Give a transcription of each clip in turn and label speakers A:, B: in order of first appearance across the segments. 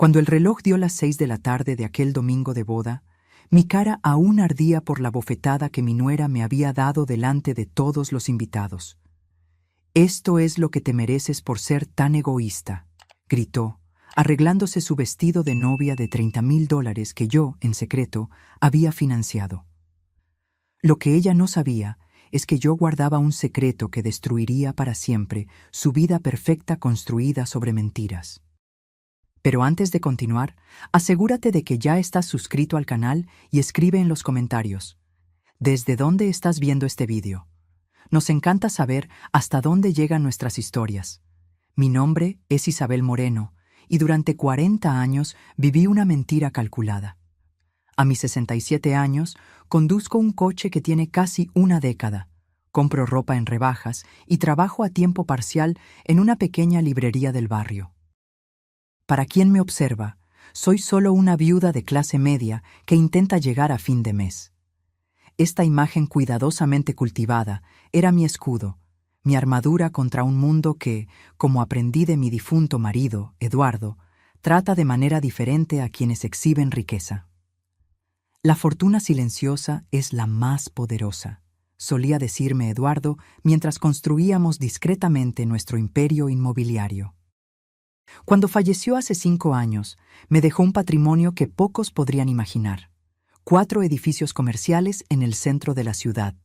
A: Cuando el reloj dio las 6 de la tarde de aquel domingo de boda, mi cara aún ardía por la bofetada que mi nuera me había dado delante de todos los invitados. «Esto es lo que te mereces por ser tan egoísta», gritó, arreglándose su vestido de novia de $30,000 que yo, en secreto, había financiado. Lo que ella no sabía es que yo guardaba un secreto que destruiría para siempre su vida perfecta construida sobre mentiras. Pero antes de continuar, asegúrate de que ya estás suscrito al canal y escribe en los comentarios ¿desde dónde estás viendo este vídeo? Nos encanta saber hasta dónde llegan nuestras historias. Mi nombre es Isabel Moreno y durante 40 años viví una mentira calculada. A mis 67 años, conduzco un coche que tiene casi una década, compro ropa en rebajas y trabajo a tiempo parcial en una pequeña librería del barrio. Para quien me observa, soy solo una viuda de clase media que intenta llegar a fin de mes. Esta imagen cuidadosamente cultivada era mi escudo, mi armadura contra un mundo que, como aprendí de mi difunto marido, Eduardo, trata de manera diferente a quienes exhiben riqueza. La fortuna silenciosa es la más poderosa, solía decirme Eduardo mientras construíamos discretamente nuestro imperio inmobiliario. Cuando falleció hace 5 años, me dejó un patrimonio que pocos podrían imaginar. 4 edificios comerciales en el centro de la ciudad,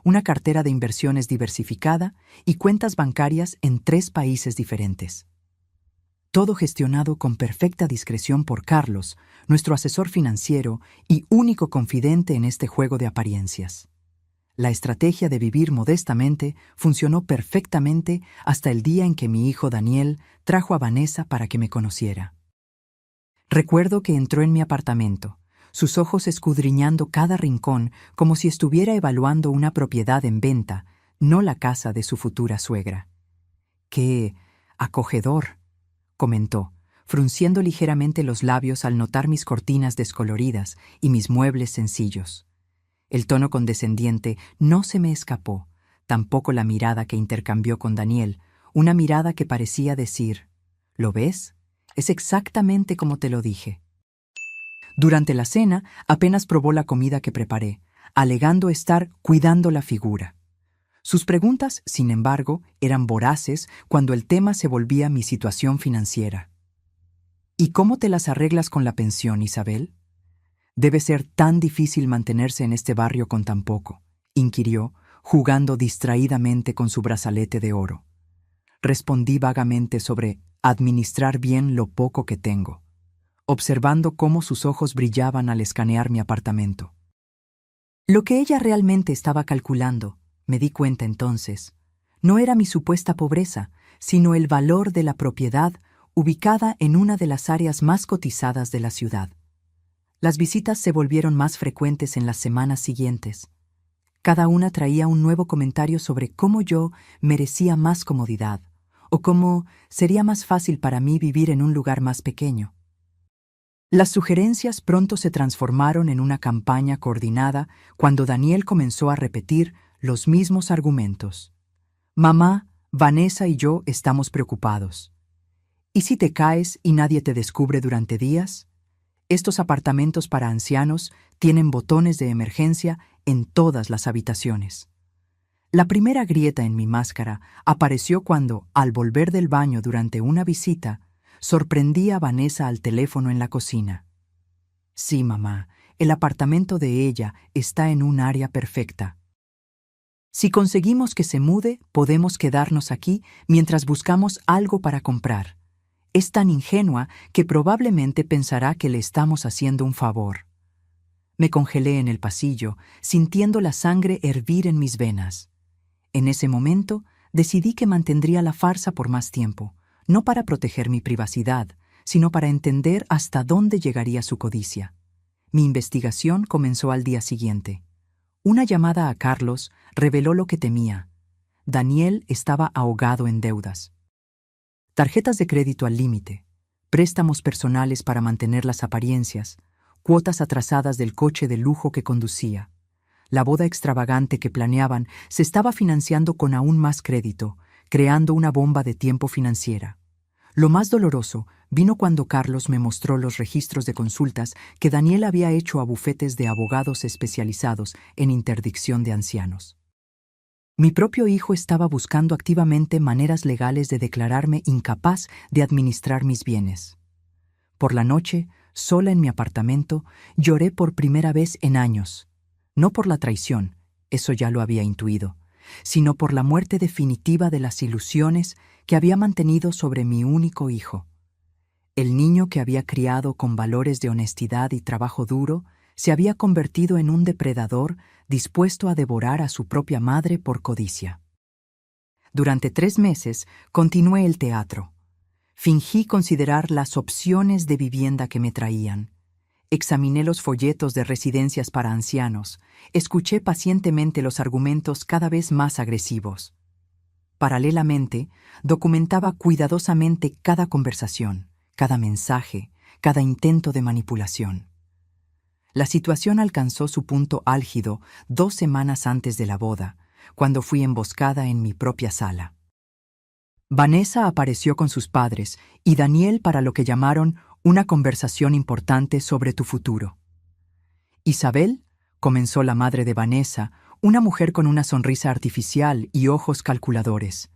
A: una cartera de inversiones diversificada y cuentas bancarias en 3 países diferentes. Todo gestionado con perfecta discreción por Carlos, nuestro asesor financiero y único confidente en este juego de apariencias. La estrategia de vivir modestamente funcionó perfectamente hasta el día en que mi hijo Daniel trajo a Vanessa para que me conociera. Recuerdo que entró en mi apartamento, sus ojos escudriñando cada rincón como si estuviera evaluando una propiedad en venta, no la casa de su futura suegra. ¡Qué acogedor!, comentó, frunciendo ligeramente los labios al notar mis cortinas descoloridas y mis muebles sencillos. El tono condescendiente no se me escapó, tampoco la mirada que intercambió con Daniel, una mirada que parecía decir, ¿lo ves? Es exactamente como te lo dije. Durante la cena apenas probó la comida que preparé, alegando estar cuidando la figura. Sus preguntas, sin embargo, eran voraces cuando el tema se volvía mi situación financiera. ¿Y cómo te las arreglas con la pensión, Isabel? Debe ser tan difícil mantenerse en este barrio con tan poco, inquirió, jugando distraídamente con su brazalete de oro. Respondí vagamente sobre administrar bien lo poco que tengo, observando cómo sus ojos brillaban al escanear mi apartamento. Lo que ella realmente estaba calculando, me di cuenta entonces, no era mi supuesta pobreza, sino el valor de la propiedad ubicada en una de las áreas más cotizadas de la ciudad. Las visitas se volvieron más frecuentes en las semanas siguientes. Cada una traía un nuevo comentario sobre cómo yo merecía más comodidad, o cómo sería más fácil para mí vivir en un lugar más pequeño. Las sugerencias pronto se transformaron en una campaña coordinada cuando Daniel comenzó a repetir los mismos argumentos. Mamá, Vanessa y yo estamos preocupados. ¿Y si te caes y nadie te descubre durante días? Estos apartamentos para ancianos tienen botones de emergencia en todas las habitaciones. La primera grieta en mi máscara apareció cuando, al volver del baño durante una visita, sorprendí a Vanessa al teléfono en la cocina. Sí, mamá, el apartamento de ella está en un área perfecta. Si conseguimos que se mude, podemos quedarnos aquí mientras buscamos algo para comprar. Es tan ingenua que probablemente pensará que le estamos haciendo un favor. Me congelé en el pasillo, sintiendo la sangre hervir en mis venas. En ese momento, decidí que mantendría la farsa por más tiempo, no para proteger mi privacidad, sino para entender hasta dónde llegaría su codicia. Mi investigación comenzó al día siguiente. Una llamada a Carlos reveló lo que temía. Daniel estaba ahogado en deudas. Tarjetas de crédito al límite, préstamos personales para mantener las apariencias, cuotas atrasadas del coche de lujo que conducía. La boda extravagante que planeaban se estaba financiando con aún más crédito, creando una bomba de tiempo financiera. Lo más doloroso vino cuando Carlos me mostró los registros de consultas que Daniel había hecho a bufetes de abogados especializados en interdicción de ancianos. Mi propio hijo estaba buscando activamente maneras legales de declararme incapaz de administrar mis bienes. Por la noche, sola en mi apartamento, lloré por primera vez en años. No por la traición, eso ya lo había intuido, sino por la muerte definitiva de las ilusiones que había mantenido sobre mi único hijo. El niño que había criado con valores de honestidad y trabajo duro se había convertido en un depredador dispuesto a devorar a su propia madre por codicia. Durante 3 meses continué el teatro. Fingí considerar las opciones de vivienda que me traían. Examiné los folletos de residencias para ancianos. Escuché pacientemente los argumentos cada vez más agresivos. Paralelamente, documentaba cuidadosamente cada conversación, cada mensaje, cada intento de manipulación. La situación alcanzó su punto álgido 2 semanas antes de la boda, cuando fui emboscada en mi propia sala. Vanessa apareció con sus padres y Daniel para lo que llamaron una conversación importante sobre tu futuro. Isabel, comenzó la madre de Vanessa, una mujer con una sonrisa artificial y ojos calculadores.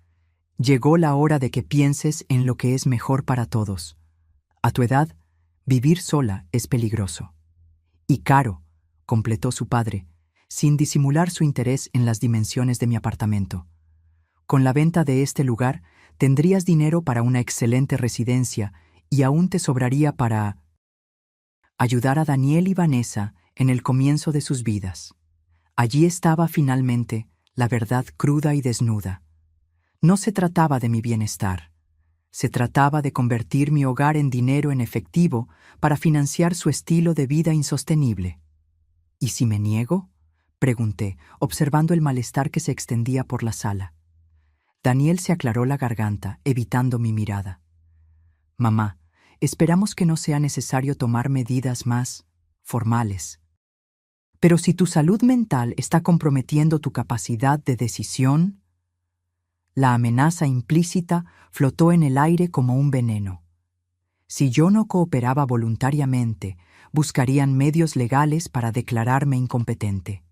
A: Llegó la hora de que pienses en lo que es mejor para todos. A tu edad, vivir sola es peligroso. Y caro, completó su padre, sin disimular su interés en las dimensiones de mi apartamento. Con la venta de este lugar, tendrías dinero para una excelente residencia y aún te sobraría para ayudar a Daniel y Vanessa en el comienzo de sus vidas. Allí estaba finalmente la verdad cruda y desnuda. No se trataba de mi bienestar. Se trataba de convertir mi hogar en dinero en efectivo para financiar su estilo de vida insostenible. ¿Y si me niego?, pregunté, observando el malestar que se extendía por la sala. Daniel se aclaró la garganta, evitando mi mirada. Mamá, esperamos que no sea necesario tomar medidas más formales. Pero si tu salud mental está comprometiendo tu capacidad de decisión, la amenaza implícita flotó en el aire como un veneno. Si yo no cooperaba voluntariamente, buscarían medios legales para declararme incompetente.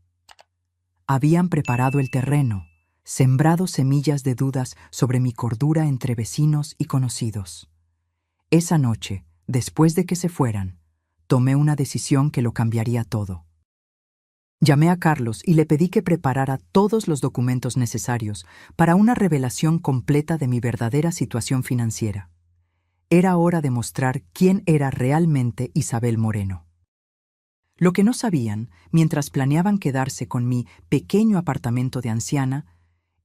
A: Habían preparado el terreno, sembrado semillas de dudas sobre mi cordura entre vecinos y conocidos. Esa noche, después de que se fueran, tomé una decisión que lo cambiaría todo. Llamé a Carlos y le pedí que preparara todos los documentos necesarios para una revelación completa de mi verdadera situación financiera. Era hora de mostrar quién era realmente Isabel Moreno. Lo que no sabían, mientras planeaban quedarse con mi pequeño apartamento de anciana,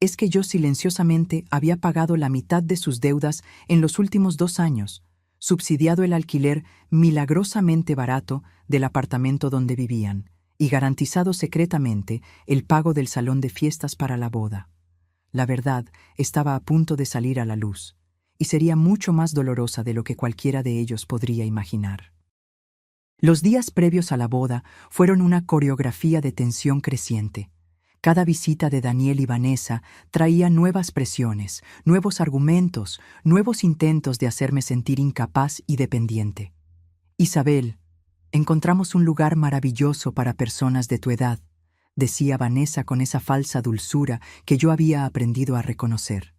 A: es que yo silenciosamente había pagado la mitad de sus deudas en los últimos 2 años, subsidiado el alquiler milagrosamente barato del apartamento donde vivían, y garantizado secretamente el pago del salón de fiestas para la boda. La verdad estaba a punto de salir a la luz, y sería mucho más dolorosa de lo que cualquiera de ellos podría imaginar. Los días previos a la boda fueron una coreografía de tensión creciente. Cada visita de Daniel y Vanessa traía nuevas presiones, nuevos argumentos, nuevos intentos de hacerme sentir incapaz y dependiente. Isabel, encontramos un lugar maravilloso para personas de tu edad, decía Vanessa con esa falsa dulzura que yo había aprendido a reconocer.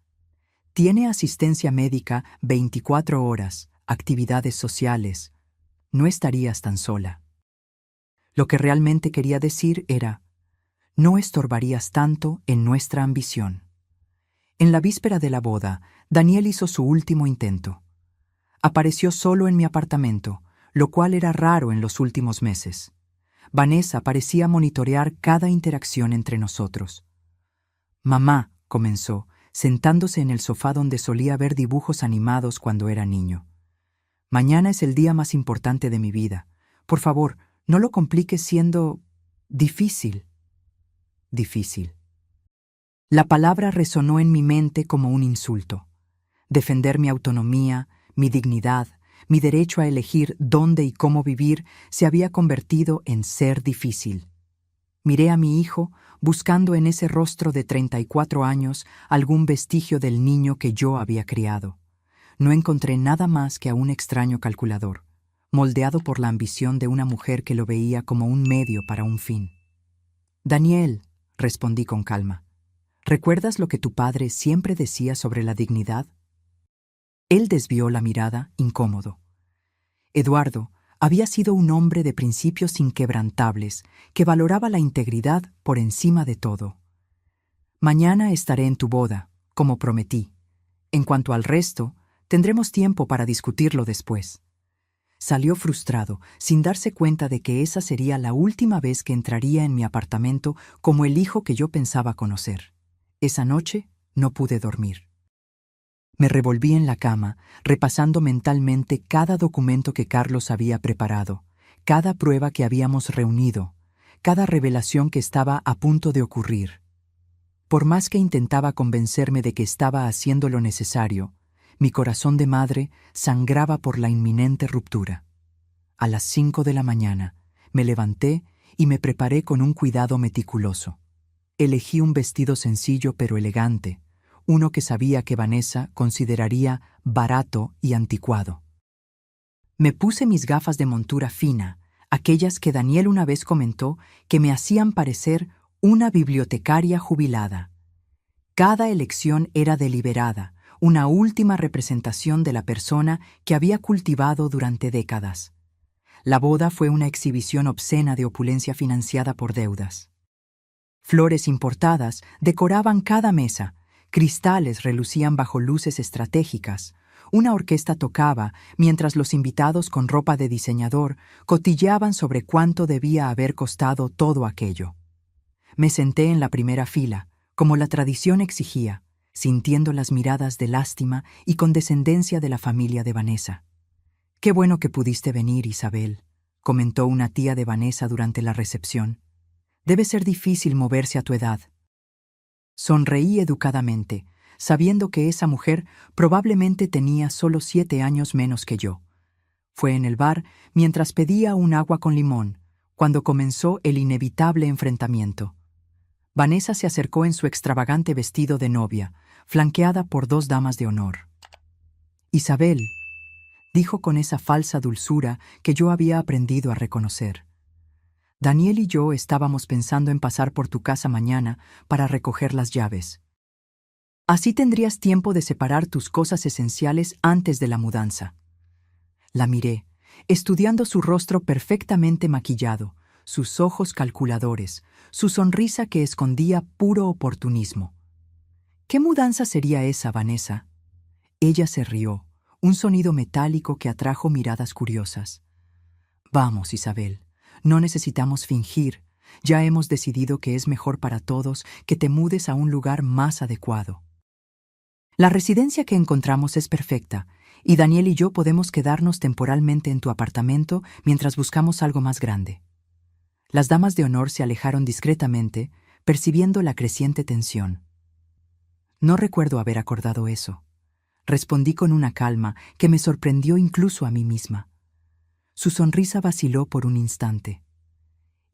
A: Tiene asistencia médica 24 horas, actividades sociales. No estarías tan sola. Lo que realmente quería decir era, no estorbarías tanto en nuestra ambición. En la víspera de la boda, Daniel hizo su último intento. Apareció solo en mi apartamento, lo cual era raro en los últimos meses. Vanessa parecía monitorear cada interacción entre nosotros. Mamá, comenzó, sentándose en el sofá donde solía ver dibujos animados cuando era niño. Mañana es el día más importante de mi vida. Por favor, no lo compliques siendo difícil. Difícil. La palabra resonó en mi mente como un insulto. Defender mi autonomía, mi dignidad, mi derecho a elegir dónde y cómo vivir se había convertido en ser difícil. Miré a mi hijo, buscando en ese rostro de 34 años algún vestigio del niño que yo había criado. No encontré nada más que a un extraño calculador, moldeado por la ambición de una mujer que lo veía como un medio para un fin. Daniel, respondí con calma, ¿recuerdas lo que tu padre siempre decía sobre la dignidad? Él desvió la mirada, incómodo. Eduardo había sido un hombre de principios inquebrantables que valoraba la integridad por encima de todo. Mañana estaré en tu boda, como prometí. En cuanto al resto, tendremos tiempo para discutirlo después. Salió frustrado, sin darse cuenta de que esa sería la última vez que entraría en mi apartamento como el hijo que yo pensaba conocer. Esa noche no pude dormir. Me revolví en la cama, repasando mentalmente cada documento que Carlos había preparado, cada prueba que habíamos reunido, cada revelación que estaba a punto de ocurrir. Por más que intentaba convencerme de que estaba haciendo lo necesario, mi corazón de madre sangraba por la inminente ruptura. A las 5 de la mañana, me levanté y me preparé con un cuidado meticuloso. Elegí un vestido sencillo pero elegante, uno que sabía que Vanessa consideraría barato y anticuado. Me puse mis gafas de montura fina, aquellas que Daniel una vez comentó que me hacían parecer una bibliotecaria jubilada. Cada elección era deliberada, una última representación de la persona que había cultivado durante décadas. La boda fue una exhibición obscena de opulencia financiada por deudas. Flores importadas decoraban cada mesa, cristales relucían bajo luces estratégicas, una orquesta tocaba mientras los invitados con ropa de diseñador cotilleaban sobre cuánto debía haber costado todo aquello. Me senté en la primera fila, como la tradición exigía, sintiendo las miradas de lástima y condescendencia de la familia de Vanessa. «Qué bueno que pudiste venir, Isabel», comentó una tía de Vanessa durante la recepción. «Debe ser difícil moverse a tu edad». Sonreí educadamente, sabiendo que esa mujer probablemente tenía solo 7 años menos que yo. Fue en el bar mientras pedía un agua con limón, cuando comenzó el inevitable enfrentamiento. Vanessa se acercó en su extravagante vestido de novia, flanqueada por 2 damas de honor. «Isabel», dijo con esa falsa dulzura que yo había aprendido a reconocer. «Daniel y yo estábamos pensando en pasar por tu casa mañana para recoger las llaves. Así tendrías tiempo de separar tus cosas esenciales antes de la mudanza». La miré, estudiando su rostro perfectamente maquillado, sus ojos calculadores, su sonrisa que escondía puro oportunismo. «¿Qué mudanza sería esa, Vanessa?». Ella se rió, un sonido metálico que atrajo miradas curiosas. «Vamos, Isabel, no necesitamos fingir. Ya hemos decidido que es mejor para todos que te mudes a un lugar más adecuado. La residencia que encontramos es perfecta, y Daniel y yo podemos quedarnos temporalmente en tu apartamento mientras buscamos algo más grande». Las damas de honor se alejaron discretamente, percibiendo la creciente tensión. «No recuerdo haber acordado eso», respondí con una calma que me sorprendió incluso a mí misma. Su sonrisa vaciló por un instante.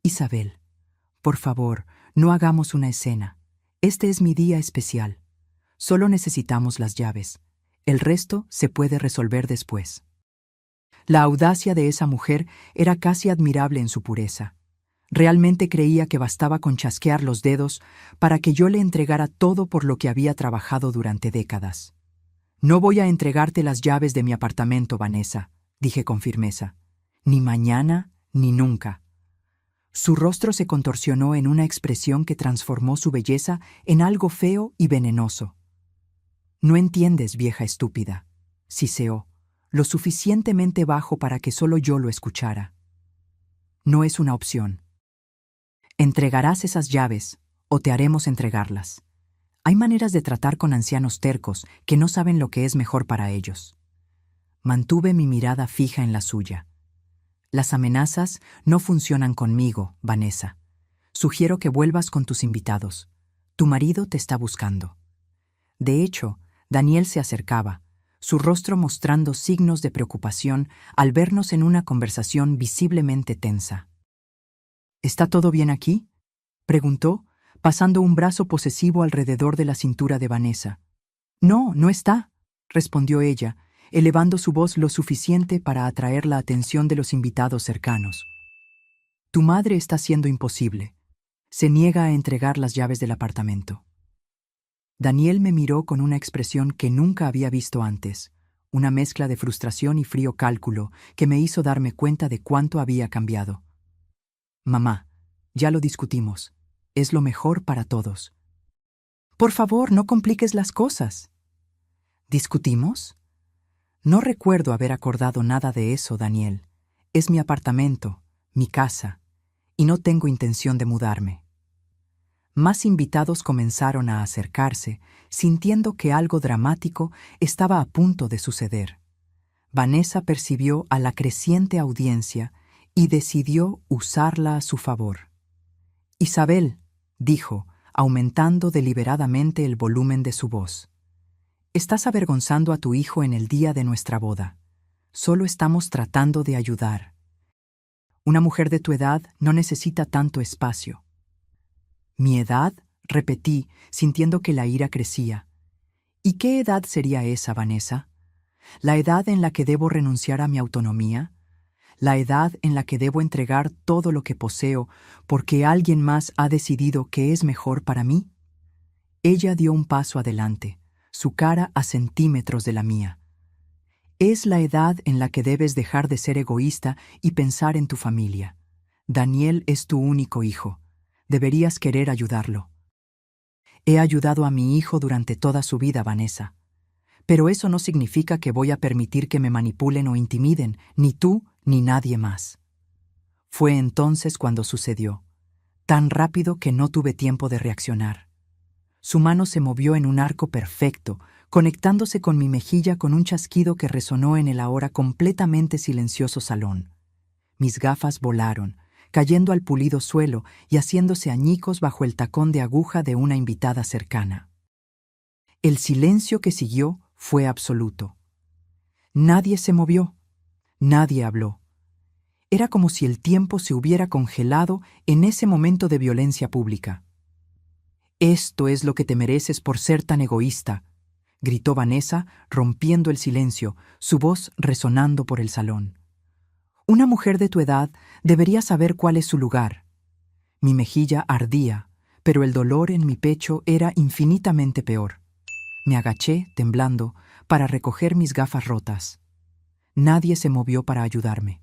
A: «Isabel, por favor, no hagamos una escena. Este es mi día especial. Solo necesitamos las llaves. El resto se puede resolver después». La audacia de esa mujer era casi admirable en su pureza. Realmente creía que bastaba con chasquear los dedos para que yo le entregara todo por lo que había trabajado durante décadas. «No voy a entregarte las llaves de mi apartamento, Vanessa», dije con firmeza. «Ni mañana, ni nunca». Su rostro se contorsionó en una expresión que transformó su belleza en algo feo y venenoso. «No entiendes, vieja estúpida», siseó, lo suficientemente bajo para que solo yo lo escuchara. «No es una opción. Entregarás esas llaves o te haremos entregarlas. Hay maneras de tratar con ancianos tercos que no saben lo que es mejor para ellos». Mantuve mi mirada fija en la suya. «Las amenazas no funcionan conmigo, Vanessa. Sugiero que vuelvas con tus invitados. Tu marido te está buscando». De hecho, Daniel se acercaba, su rostro mostrando signos de preocupación al vernos en una conversación visiblemente tensa. «¿Está todo bien aquí?», preguntó, pasando un brazo posesivo alrededor de la cintura de Vanessa. «No, no está», respondió ella, elevando su voz lo suficiente para atraer la atención de los invitados cercanos. Tu madre está siendo imposible. Se niega a entregar las llaves del apartamento. Daniel me miró con una expresión que nunca había visto antes, una mezcla de frustración y frío cálculo que me hizo darme cuenta de cuánto había cambiado. Mamá, ya lo discutimos. Es lo mejor para todos. Por favor, no compliques las cosas. ¿Discutimos? No recuerdo haber acordado nada de eso, Daniel. Es mi apartamento, mi casa, y no tengo intención de mudarme. Más invitados comenzaron a acercarse, sintiendo que algo dramático estaba a punto de suceder. Vanessa percibió a la creciente audiencia y decidió usarla a su favor. Isabel, dijo, aumentando deliberadamente el volumen de su voz. Estás avergonzando a tu hijo en el día de nuestra boda. Solo estamos tratando de ayudar. Una mujer de tu edad no necesita tanto espacio. ¿Mi edad? Repetí, sintiendo que la ira crecía. ¿Y qué edad sería esa, Vanessa? ¿La edad en la que debo renunciar a mi autonomía? ¿La edad en la que debo entregar todo lo que poseo porque alguien más ha decidido que es mejor para mí? Ella dio un paso adelante, su cara a centímetros de la mía. Es la edad en la que debes dejar de ser egoísta y pensar en tu familia. Daniel es tu único hijo. Deberías querer ayudarlo. He ayudado a mi hijo durante toda su vida, Vanessa. Pero eso no significa que voy a permitir que me manipulen o intimiden, ni tú ni nadie más. Fue entonces cuando sucedió, tan rápido que no tuve tiempo de reaccionar. Su mano se movió en un arco perfecto, conectándose con mi mejilla con un chasquido que resonó en el ahora completamente silencioso salón. Mis gafas volaron, cayendo al pulido suelo y haciéndose añicos bajo el tacón de aguja de una invitada cercana. El silencio que siguió fue absoluto. Nadie se movió, nadie habló. Era como si el tiempo se hubiera congelado en ese momento de violencia pública. «Esto es lo que te mereces por ser tan egoísta», gritó Vanessa, rompiendo el silencio, su voz resonando por el salón. «Una mujer de tu edad debería saber cuál es su lugar». Mi mejilla ardía, pero el dolor en mi pecho era infinitamente peor. Me agaché, temblando, para recoger mis gafas rotas. Nadie se movió para ayudarme.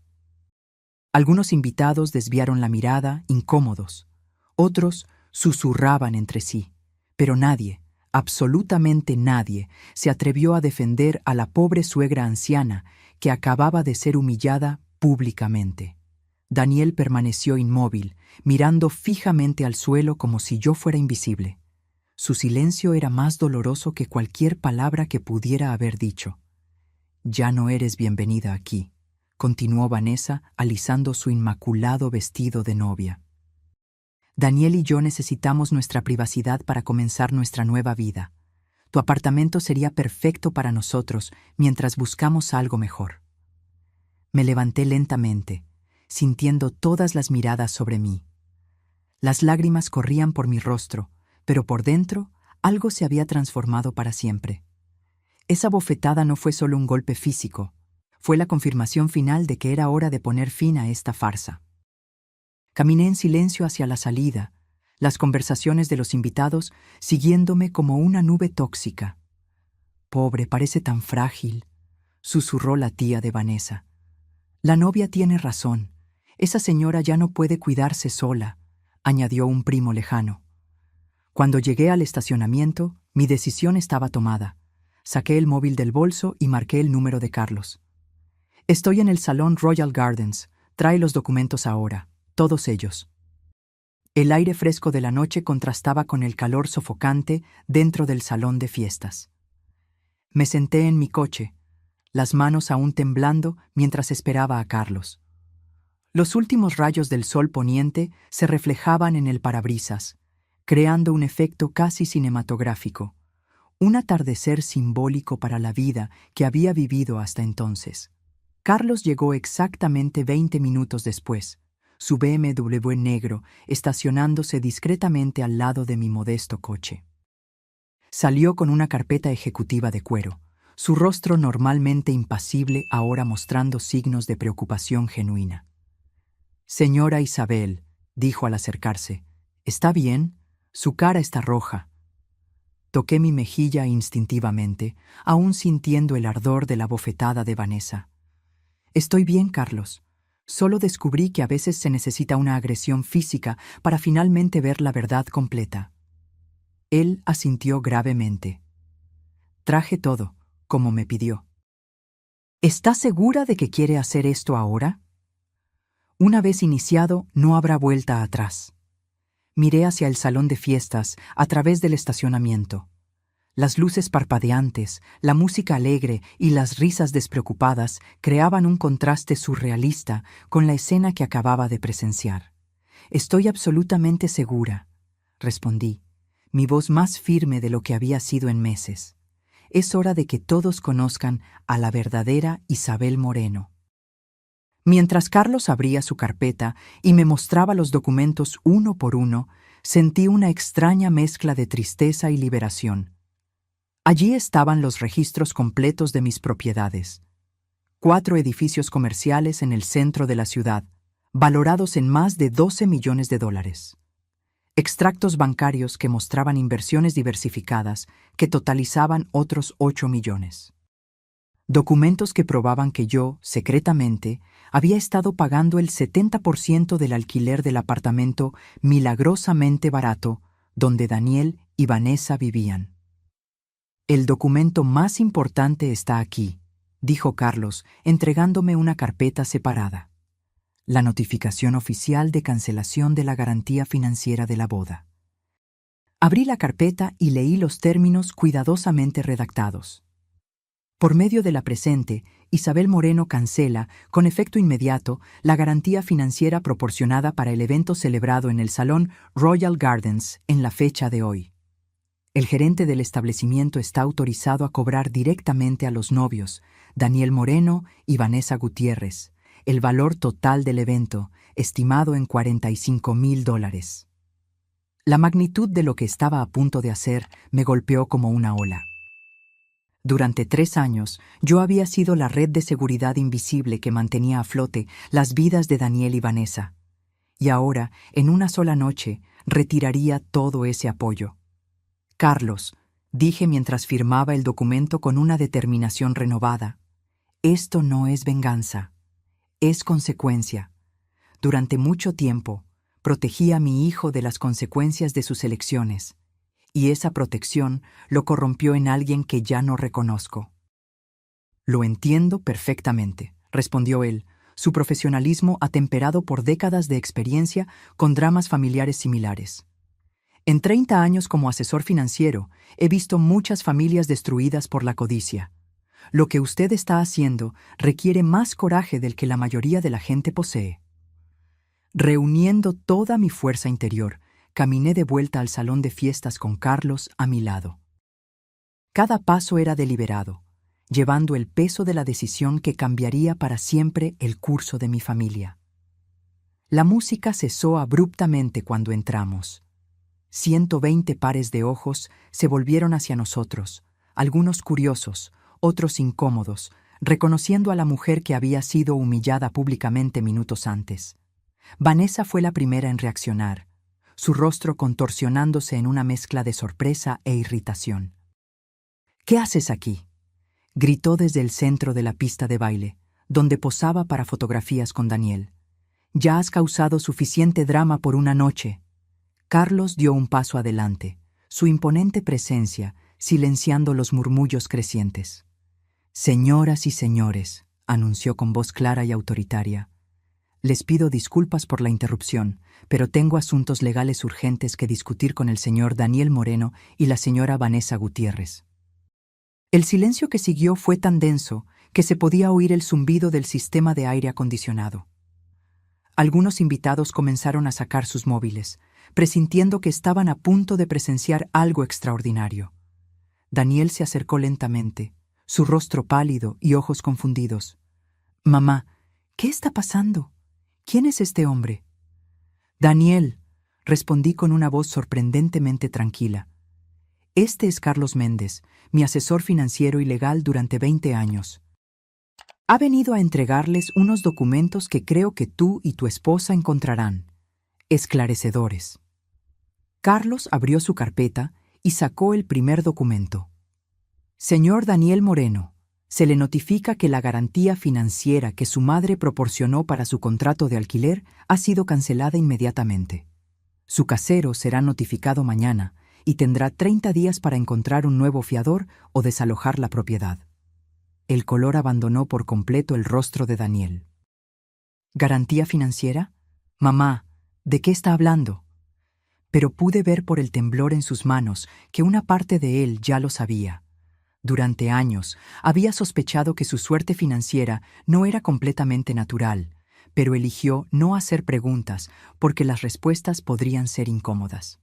A: Algunos invitados desviaron la mirada, incómodos. Otros susurraban entre sí, pero nadie, absolutamente nadie, se atrevió a defender a la pobre suegra anciana que acababa de ser humillada públicamente. Daniel permaneció inmóvil, mirando fijamente al suelo como si yo fuera invisible. Su silencio era más doloroso que cualquier palabra que pudiera haber dicho. «Ya no eres bienvenida aquí», continuó Vanessa, alisando su inmaculado vestido de novia. «Daniel y yo necesitamos nuestra privacidad para comenzar nuestra nueva vida. Tu apartamento sería perfecto para nosotros mientras buscamos algo mejor». Me levanté lentamente, sintiendo todas las miradas sobre mí. Las lágrimas corrían por mi rostro, pero por dentro algo se había transformado para siempre. Esa bofetada no fue solo un golpe físico, fue la confirmación final de que era hora de poner fin a esta farsa. Caminé en silencio hacia la salida, las conversaciones de los invitados siguiéndome como una nube tóxica. «Pobre, parece tan frágil», susurró la tía de Vanessa. «La novia tiene razón. Esa señora ya no puede cuidarse sola», añadió un primo lejano. Cuando llegué al estacionamiento, mi decisión estaba tomada. Saqué el móvil del bolso y marqué el número de Carlos. «Estoy en el salón Royal Gardens. Trae los documentos ahora, todos ellos». El aire fresco de la noche contrastaba con el calor sofocante dentro del salón de fiestas. Me senté en mi coche, las manos aún temblando mientras esperaba a Carlos. Los últimos rayos del sol poniente se reflejaban en el parabrisas, creando un efecto casi cinematográfico, un atardecer simbólico para la vida que había vivido hasta entonces. Carlos llegó exactamente 20 minutos después, su BMW negro estacionándose discretamente al lado de mi modesto coche. Salió con una carpeta ejecutiva de cuero, su rostro normalmente impasible ahora mostrando signos de preocupación genuina. «Señora Isabel», dijo al acercarse, «¿está bien? Su cara está roja». Toqué mi mejilla instintivamente, aún sintiendo el ardor de la bofetada de Vanessa. «Estoy bien, Carlos. Solo descubrí que a veces se necesita una agresión física para finalmente ver la verdad completa». Él asintió gravemente. «Traje todo, como me pidió». «¿Está segura de que quiere hacer esto ahora?» «Una vez iniciado, no habrá vuelta atrás». Miré hacia el salón de fiestas a través del estacionamiento. Las luces parpadeantes, la música alegre y las risas despreocupadas creaban un contraste surrealista con la escena que acababa de presenciar. «Estoy absolutamente segura», respondí, mi voz más firme de lo que había sido en meses. «Es hora de que todos conozcan a la verdadera Isabel Moreno». Mientras Carlos abría su carpeta y me mostraba los documentos uno por uno, sentí una extraña mezcla de tristeza y liberación. Allí estaban los registros completos de mis propiedades. 4 edificios comerciales en el centro de la ciudad, valorados en más de $12 millones. Extractos bancarios que mostraban inversiones diversificadas que totalizaban otros 8 millones. Documentos que probaban que yo, secretamente, había estado pagando el 70% del alquiler del apartamento milagrosamente barato donde Daniel y Vanessa vivían. «El documento más importante está aquí», dijo Carlos, entregándome una carpeta separada. «La notificación oficial de cancelación de la garantía financiera de la boda». Abrí la carpeta y leí los términos cuidadosamente redactados. Por medio de la presente, Isabel Moreno cancela, con efecto inmediato, la garantía financiera proporcionada para el evento celebrado en el Salón Royal Gardens en la fecha de hoy. El gerente del establecimiento está autorizado a cobrar directamente a los novios, Daniel Moreno y Vanessa Gutiérrez, el valor total del evento, estimado en $45,000. La magnitud de lo que estaba a punto de hacer me golpeó como una ola. Durante 3 años, yo había sido la red de seguridad invisible que mantenía a flote las vidas de Daniel y Vanessa. Y ahora, en una sola noche, retiraría todo ese apoyo. «Carlos», dije mientras firmaba el documento con una determinación renovada, «esto no es venganza, es consecuencia. Durante mucho tiempo, protegí a mi hijo de las consecuencias de sus elecciones, y esa protección lo corrompió en alguien que ya no reconozco». «Lo entiendo perfectamente», respondió él, su profesionalismo atemperado por décadas de experiencia con dramas familiares similares. «En 30 años como asesor financiero, he visto muchas familias destruidas por la codicia. Lo que usted está haciendo requiere más coraje del que la mayoría de la gente posee». Reuniendo toda mi fuerza interior, caminé de vuelta al salón de fiestas con Carlos a mi lado. Cada paso era deliberado, llevando el peso de la decisión que cambiaría para siempre el curso de mi familia. La música cesó abruptamente cuando entramos. 120 pares de ojos se volvieron hacia nosotros, algunos curiosos, otros incómodos, reconociendo a la mujer que había sido humillada públicamente minutos antes. Vanessa fue la primera en reaccionar, su rostro contorsionándose en una mezcla de sorpresa e irritación. «¿Qué haces aquí?», gritó desde el centro de la pista de baile, donde posaba para fotografías con Daniel. «Ya has causado suficiente drama por una noche». Carlos dio un paso adelante, su imponente presencia silenciando los murmullos crecientes. «Señoras y señores», anunció con voz clara y autoritaria, «les pido disculpas por la interrupción, pero tengo asuntos legales urgentes que discutir con el señor Daniel Moreno y la señora Vanessa Gutiérrez». El silencio que siguió fue tan denso que se podía oír el zumbido del sistema de aire acondicionado. Algunos invitados comenzaron a sacar sus móviles, presintiendo que estaban a punto de presenciar algo extraordinario. Daniel se acercó lentamente, su rostro pálido y ojos confundidos. «Mamá, ¿qué está pasando? ¿Quién es este hombre?» «Daniel», respondí con una voz sorprendentemente tranquila. Este es Carlos Méndez, mi asesor financiero y legal durante 20 años. Ha venido a entregarles unos documentos que creo que tú y tu esposa encontrarán esclarecedores. Carlos abrió su carpeta y sacó el primer documento. Señor Daniel Moreno, se le notifica que la garantía financiera que su madre proporcionó para su contrato de alquiler ha sido cancelada inmediatamente. Su casero será notificado mañana y tendrá 30 días para encontrar un nuevo fiador o desalojar la propiedad. El color abandonó por completo el rostro de Daniel. ¿Garantía financiera? Mamá, ¿de qué está hablando? Pero pude ver por el temblor en sus manos que una parte de él ya lo sabía. Durante años había sospechado que su suerte financiera no era completamente natural, pero eligió no hacer preguntas porque las respuestas podrían ser incómodas.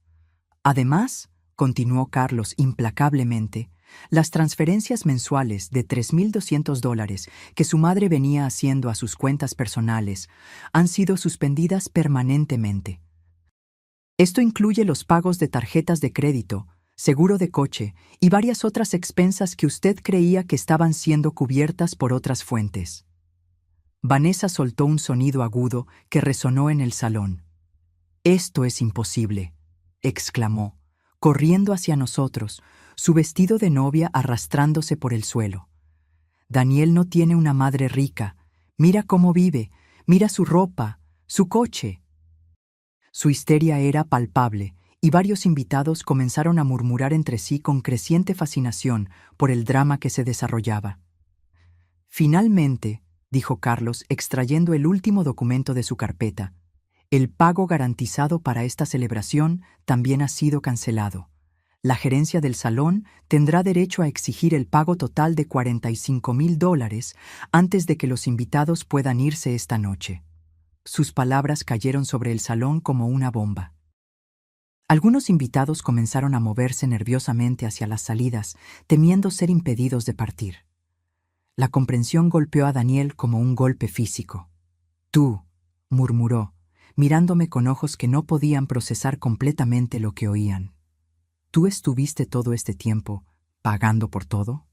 A: Además, continuó Carlos implacablemente, las transferencias mensuales de $3,200 que su madre venía haciendo a sus cuentas personales han sido suspendidas permanentemente. Esto incluye los pagos de tarjetas de crédito, seguro de coche y varias otras expensas que usted creía que estaban siendo cubiertas por otras fuentes. Vanessa soltó un sonido agudo que resonó en el salón. «Esto es imposible», exclamó, corriendo hacia nosotros, su vestido de novia arrastrándose por el suelo. «Daniel no tiene una madre rica. Mira cómo vive, mira su ropa, su coche». Su histeria era palpable, y varios invitados comenzaron a murmurar entre sí con creciente fascinación por el drama que se desarrollaba. «Finalmente», dijo Carlos, extrayendo el último documento de su carpeta, «el pago garantizado para esta celebración también ha sido cancelado. La gerencia del salón tendrá derecho a exigir el pago total de $45,000 antes de que los invitados puedan irse esta noche». Sus palabras cayeron sobre el salón como una bomba. Algunos invitados comenzaron a moverse nerviosamente hacia las salidas, temiendo ser impedidos de partir. La comprensión golpeó a Daniel como un golpe físico. «Tú», murmuró, mirándome con ojos que no podían procesar completamente lo que oían. «¿Tú estuviste todo este tiempo pagando por todo?»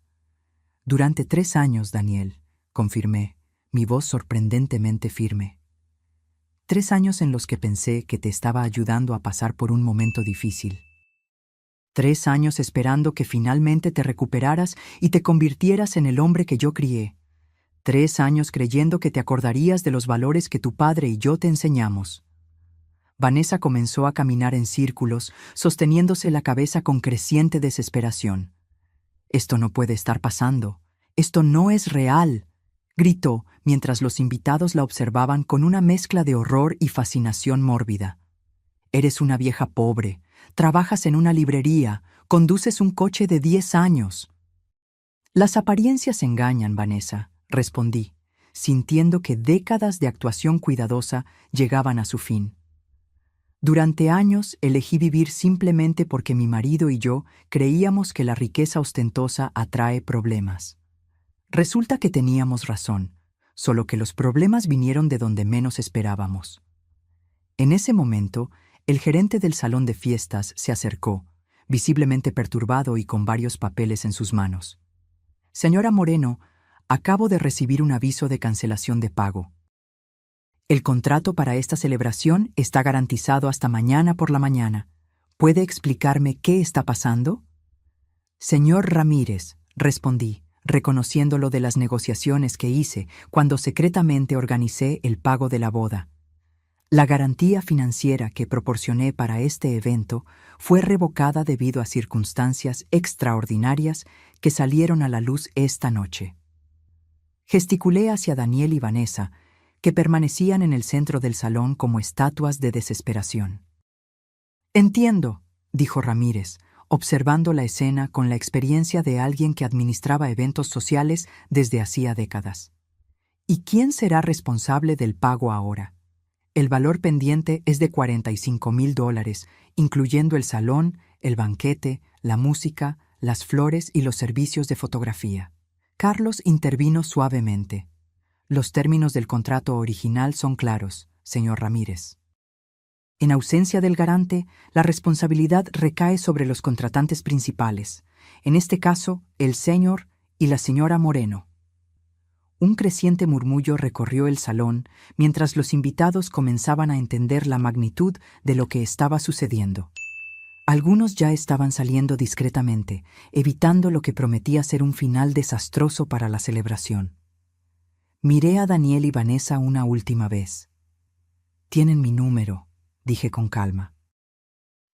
A: «Durante 3 años, Daniel», confirmé, mi voz sorprendentemente firme. 3 años en los que pensé que te estaba ayudando a pasar por un momento difícil. 3 años esperando que finalmente te recuperaras y te convirtieras en el hombre que yo crié. 3 años creyendo que te acordarías de los valores que tu padre y yo te enseñamos. Vanessa comenzó a caminar en círculos, sosteniéndose la cabeza con creciente desesperación. «Esto no puede estar pasando. Esto no es real», gritó mientras los invitados la observaban con una mezcla de horror y fascinación mórbida. «Eres una vieja pobre, trabajas en una librería, conduces un coche de 10 años». «Las apariencias engañan, Vanessa», respondí, sintiendo que décadas de actuación cuidadosa llegaban a su fin. «Durante años elegí vivir simplemente porque mi marido y yo creíamos que la riqueza ostentosa atrae problemas. Resulta que teníamos razón, solo que los problemas vinieron de donde menos esperábamos». En ese momento, el gerente del salón de fiestas se acercó, visiblemente perturbado y con varios papeles en sus manos. «Señora Moreno, acabo de recibir un aviso de cancelación de pago. El contrato para esta celebración está garantizado hasta mañana por la mañana. ¿Puede explicarme qué está pasando?» «Señor Ramírez», respondí, reconociendo lo de las negociaciones que hice cuando secretamente organicé el pago de la boda. La garantía financiera que proporcioné para este evento fue revocada debido a circunstancias extraordinarias que salieron a la luz esta noche. Gesticulé hacia Daniel y Vanessa, que permanecían en el centro del salón como estatuas de desesperación. «Entiendo», dijo Ramírez, observando la escena con la experiencia de alguien que administraba eventos sociales desde hacía décadas. «¿Y quién será responsable del pago ahora? El valor pendiente es de $45,000, incluyendo el salón, el banquete, la música, las flores y los servicios de fotografía». Carlos intervino suavemente. «Los términos del contrato original son claros, señor Ramírez». En ausencia del garante, la responsabilidad recae sobre los contratantes principales, en este caso, el señor y la señora Moreno. Un creciente murmullo recorrió el salón mientras los invitados comenzaban a entender la magnitud de lo que estaba sucediendo. Algunos ya estaban saliendo discretamente, evitando lo que prometía ser un final desastroso para la celebración. Miré a Daniel y Vanessa una última vez. «Tienen mi número», dije con calma.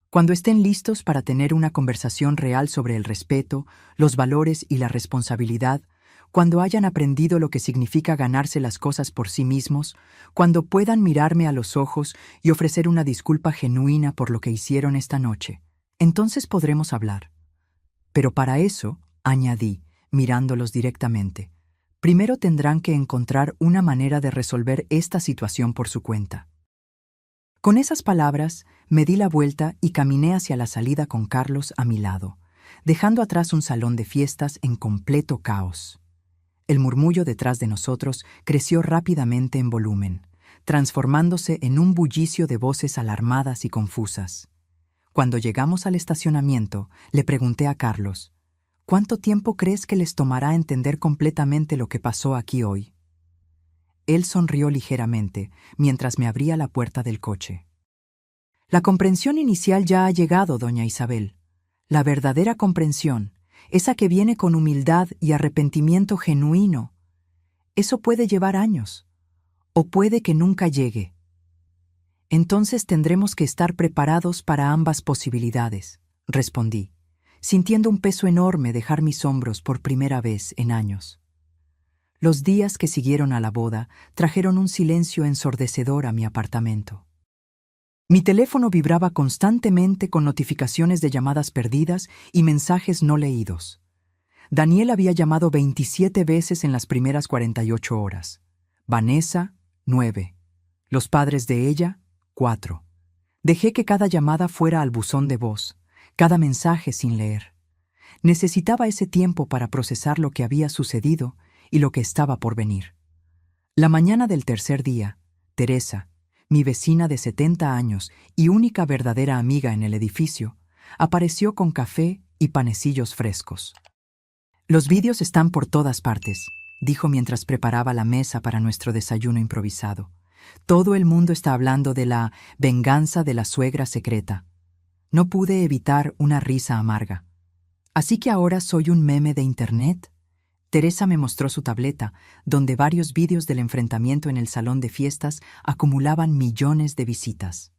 A: «Cuando estén listos para tener una conversación real sobre el respeto, los valores y la responsabilidad, cuando hayan aprendido lo que significa ganarse las cosas por sí mismos, cuando puedan mirarme a los ojos y ofrecer una disculpa genuina por lo que hicieron esta noche, entonces podremos hablar. Pero para eso», añadí, mirándolos directamente, «primero tendrán que encontrar una manera de resolver esta situación por su cuenta». Con esas palabras, me di la vuelta y caminé hacia la salida con Carlos a mi lado, dejando atrás un salón de fiestas en completo caos. El murmullo detrás de nosotros creció rápidamente en volumen, transformándose en un bullicio de voces alarmadas y confusas. Cuando llegamos al estacionamiento, le pregunté a Carlos, «¿Cuánto tiempo crees que les tomará entender completamente lo que pasó aquí hoy?» Él sonrió ligeramente mientras me abría la puerta del coche. «La comprensión inicial ya ha llegado, doña Isabel. La verdadera comprensión, esa que viene con humildad y arrepentimiento genuino, eso puede llevar años, o puede que nunca llegue. Entonces tendremos que estar preparados para ambas posibilidades», respondí, sintiendo un peso enorme dejar mis hombros por primera vez en años. Los días que siguieron a la boda trajeron un silencio ensordecedor a mi apartamento. Mi teléfono vibraba constantemente con notificaciones de llamadas perdidas y mensajes no leídos. Daniel había llamado 27 veces en las primeras 48 horas. Vanessa, 9. Los padres de ella, 4. Dejé que cada llamada fuera al buzón de voz, cada mensaje sin leer. Necesitaba ese tiempo para procesar lo que había sucedido y lo que estaba por venir. La mañana del tercer día, Teresa, mi vecina de 70 años y única verdadera amiga en el edificio, apareció con café y panecillos frescos. «Los vídeos están por todas partes», dijo mientras preparaba la mesa para nuestro desayuno improvisado. «Todo el mundo está hablando de la venganza de la suegra secreta». No pude evitar una risa amarga. «¿Así que ahora soy un meme de Internet?» Teresa me mostró su tableta, donde varios vídeos del enfrentamiento en el salón de fiestas acumulaban millones de visitas.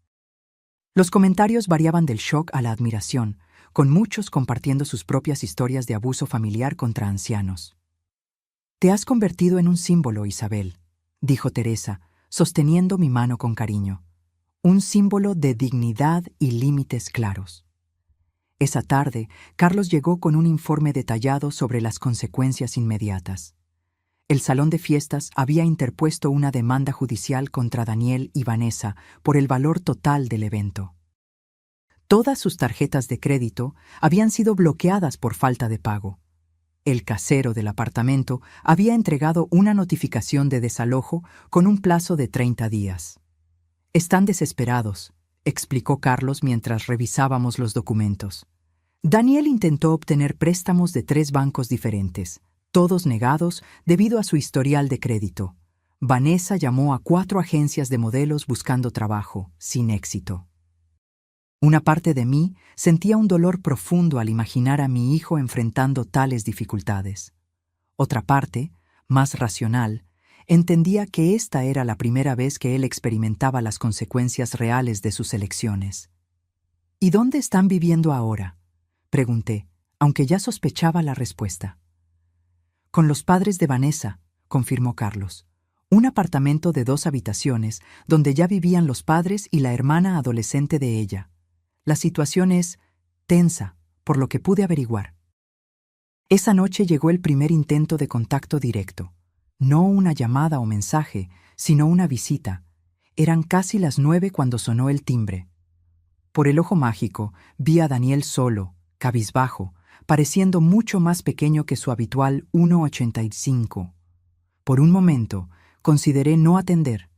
A: Los comentarios variaban del shock a la admiración, con muchos compartiendo sus propias historias de abuso familiar contra ancianos. «Te has convertido en un símbolo, Isabel», dijo Teresa, sosteniendo mi mano con cariño. «Un símbolo de dignidad y límites claros». Esa tarde, Carlos llegó con un informe detallado sobre las consecuencias inmediatas. El salón de fiestas había interpuesto una demanda judicial contra Daniel y Vanessa por el valor total del evento. Todas sus tarjetas de crédito habían sido bloqueadas por falta de pago. El casero del apartamento había entregado una notificación de desalojo con un plazo de 30 días. «Están desesperados», explicó Carlos mientras revisábamos los documentos. Daniel intentó obtener préstamos de 3 bancos diferentes, todos negados debido a su historial de crédito. Vanessa llamó a 4 agencias de modelos buscando trabajo, sin éxito. Una parte de mí sentía un dolor profundo al imaginar a mi hijo enfrentando tales dificultades. Otra parte, más racional, entendía que esta era la primera vez que él experimentaba las consecuencias reales de sus elecciones. «¿Y dónde están viviendo ahora?», pregunté, aunque ya sospechaba la respuesta. «Con los padres de Vanessa», confirmó Carlos. «Un apartamento de 2 habitaciones donde ya vivían los padres y la hermana adolescente de ella. La situación es tensa, por lo que pude averiguar». Esa noche llegó el primer intento de contacto directo. No una llamada o mensaje, sino una visita. Eran casi las 9 cuando sonó el timbre. Por el ojo mágico vi a Daniel solo, cabizbajo, pareciendo mucho más pequeño que su habitual 1,85. Por un momento consideré no atender,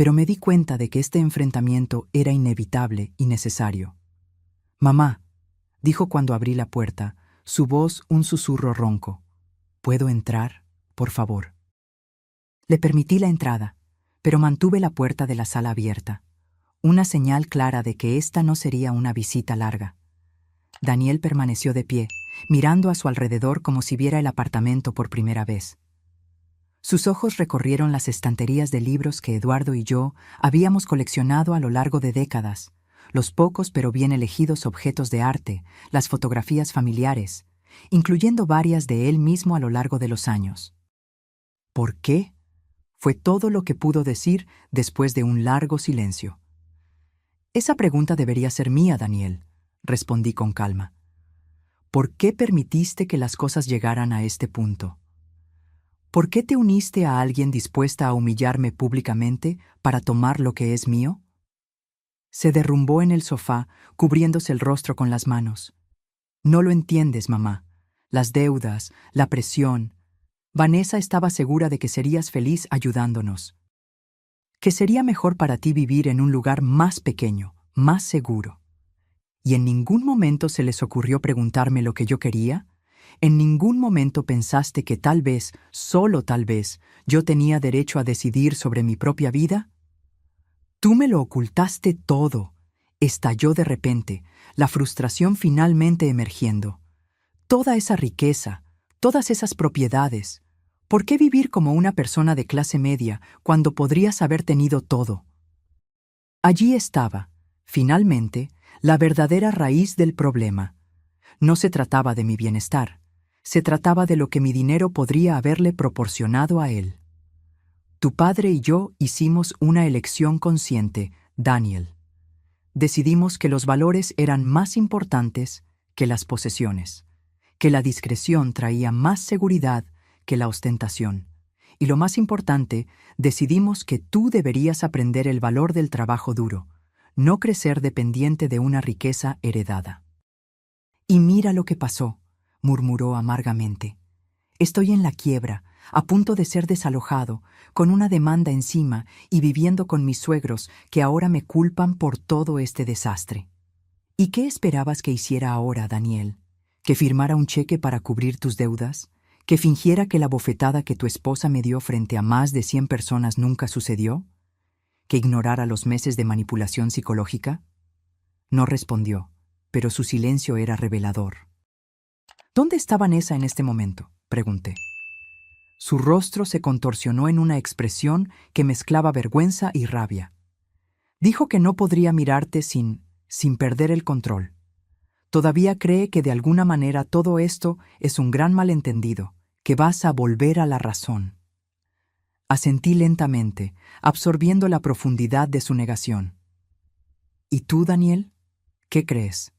A: pero me di cuenta de que este enfrentamiento era inevitable y necesario. «Mamá», dijo cuando abrí la puerta, su voz un susurro ronco. «¿Puedo entrar, por favor?». Le permití la entrada, pero mantuve la puerta de la sala abierta, una señal clara de que esta no sería una visita larga. Daniel permaneció de pie, mirando a su alrededor como si viera el apartamento por primera vez. Sus ojos recorrieron las estanterías de libros que Eduardo y yo habíamos coleccionado a lo largo de décadas, los pocos pero bien elegidos objetos de arte, las fotografías familiares, incluyendo varias de él mismo a lo largo de los años. «¿Por qué?», fue todo lo que pudo decir después de un largo silencio. «Esa pregunta debería ser mía, Daniel», respondí con calma. «¿Por qué permitiste que las cosas llegaran a este punto? ¿Por qué te uniste a alguien dispuesta a humillarme públicamente para tomar lo que es mío?». Se derrumbó en el sofá, cubriéndose el rostro con las manos. «No lo entiendes, mamá. Las deudas, la presión. Vanessa estaba segura de que serías feliz ayudándonos. Que sería mejor para ti vivir en un lugar más pequeño, más seguro. ¿Y en ningún momento se les ocurrió preguntarme lo que yo quería? ¿En ningún momento pensaste que tal vez, solo tal vez, yo tenía derecho a decidir sobre mi propia vida? Tú me lo ocultaste todo», estalló de repente, la frustración finalmente emergiendo. «Toda esa riqueza, todas esas propiedades. ¿Por qué vivir como una persona de clase media cuando podrías haber tenido todo?». Allí estaba, finalmente, la verdadera raíz del problema. No se trataba de mi bienestar, se trataba de lo que mi dinero podría haberle proporcionado a él. Tu padre y yo hicimos una elección consciente, Daniel. Decidimos que los valores eran más importantes que las posesiones, que la discreción traía más seguridad que la ostentación. Y lo más importante, decidimos que tú deberías aprender el valor del trabajo duro, no crecer dependiente de una riqueza heredada. «Y mira lo que pasó», murmuró amargamente. «Estoy en la quiebra, a punto de ser desalojado, con una demanda encima y viviendo con mis suegros que ahora me culpan por todo este desastre». «¿Y qué esperabas que hiciera ahora, Daniel? ¿Que firmara un cheque para cubrir tus deudas? ¿Que fingiera que la bofetada que tu esposa me dio frente a más de 100 personas nunca sucedió? ¿Que ignorara los meses de manipulación psicológica?». No respondió, pero su silencio era revelador. «¿Dónde está Vanessa en este momento?», pregunté. Su rostro se contorsionó en una expresión que mezclaba vergüenza y rabia. Dijo que no podría mirarte sin perder el control. Todavía cree que de alguna manera todo esto es un gran malentendido, que vas a volver a la razón. Asentí lentamente, absorbiendo la profundidad de su negación. «¿Y tú, Daniel? ¿Qué crees?».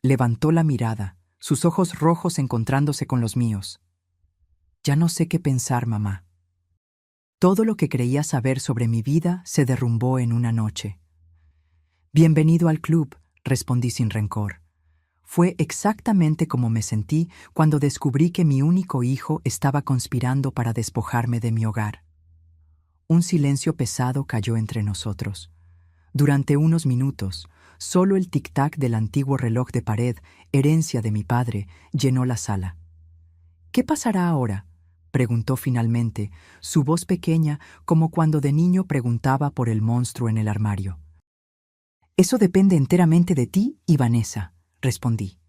A: Levantó la mirada, sus ojos rojos encontrándose con los míos. «Ya no sé qué pensar, mamá. Todo lo que creía saber sobre mi vida se derrumbó en una noche». «Bienvenido al club», respondí sin rencor. Fue exactamente como me sentí cuando descubrí que mi único hijo estaba conspirando para despojarme de mi hogar. Un silencio pesado cayó entre nosotros. Durante unos minutos, solo el tic-tac del antiguo reloj de pared, herencia de mi padre, llenó la sala. «¿Qué pasará ahora?», preguntó finalmente, su voz pequeña como cuando de niño preguntaba por el monstruo en el armario. «Eso depende enteramente de ti y Vanessa», respondí.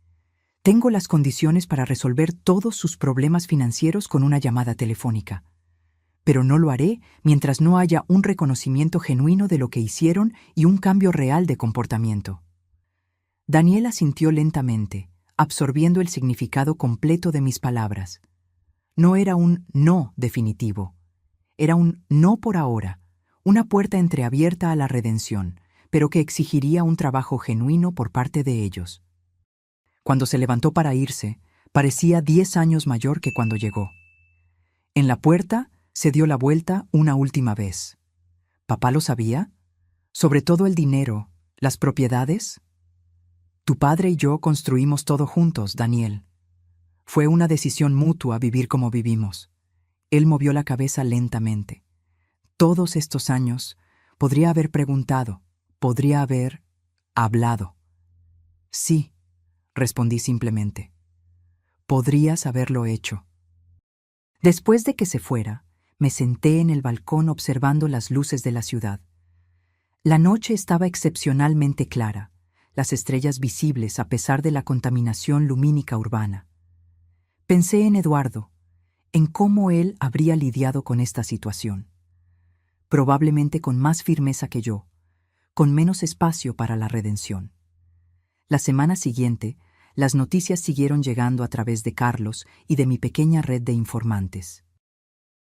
A: «Tengo las condiciones para resolver todos sus problemas financieros con una llamada telefónica. Pero no lo haré mientras no haya un reconocimiento genuino de lo que hicieron y un cambio real de comportamiento». Daniela asintió lentamente, absorbiendo el significado completo de mis palabras. No era un no definitivo. Era un no por ahora, una puerta entreabierta a la redención, pero que exigiría un trabajo genuino por parte de ellos. Cuando se levantó para irse, parecía 10 años mayor que cuando llegó. En la puerta se dio la vuelta una última vez. ¿Papá lo sabía? ¿Sobre todo el dinero, las propiedades? Tu padre y yo construimos todo juntos, Daniel. Fue una decisión mutua vivir como vivimos. Él movió la cabeza lentamente. Todos estos años, Podría haber preguntado, podría haber hablado. Sí, respondí simplemente. Podrías haberlo hecho. Después de que se fuera, me senté en el balcón observando las luces de la ciudad. La noche estaba excepcionalmente clara, las estrellas visibles a pesar de la contaminación lumínica urbana. Pensé en Eduardo, en cómo él habría lidiado con esta situación. Probablemente con más firmeza que yo, con menos espacio para la redención. La semana siguiente, las noticias siguieron llegando a través de Carlos y de mi pequeña red de informantes.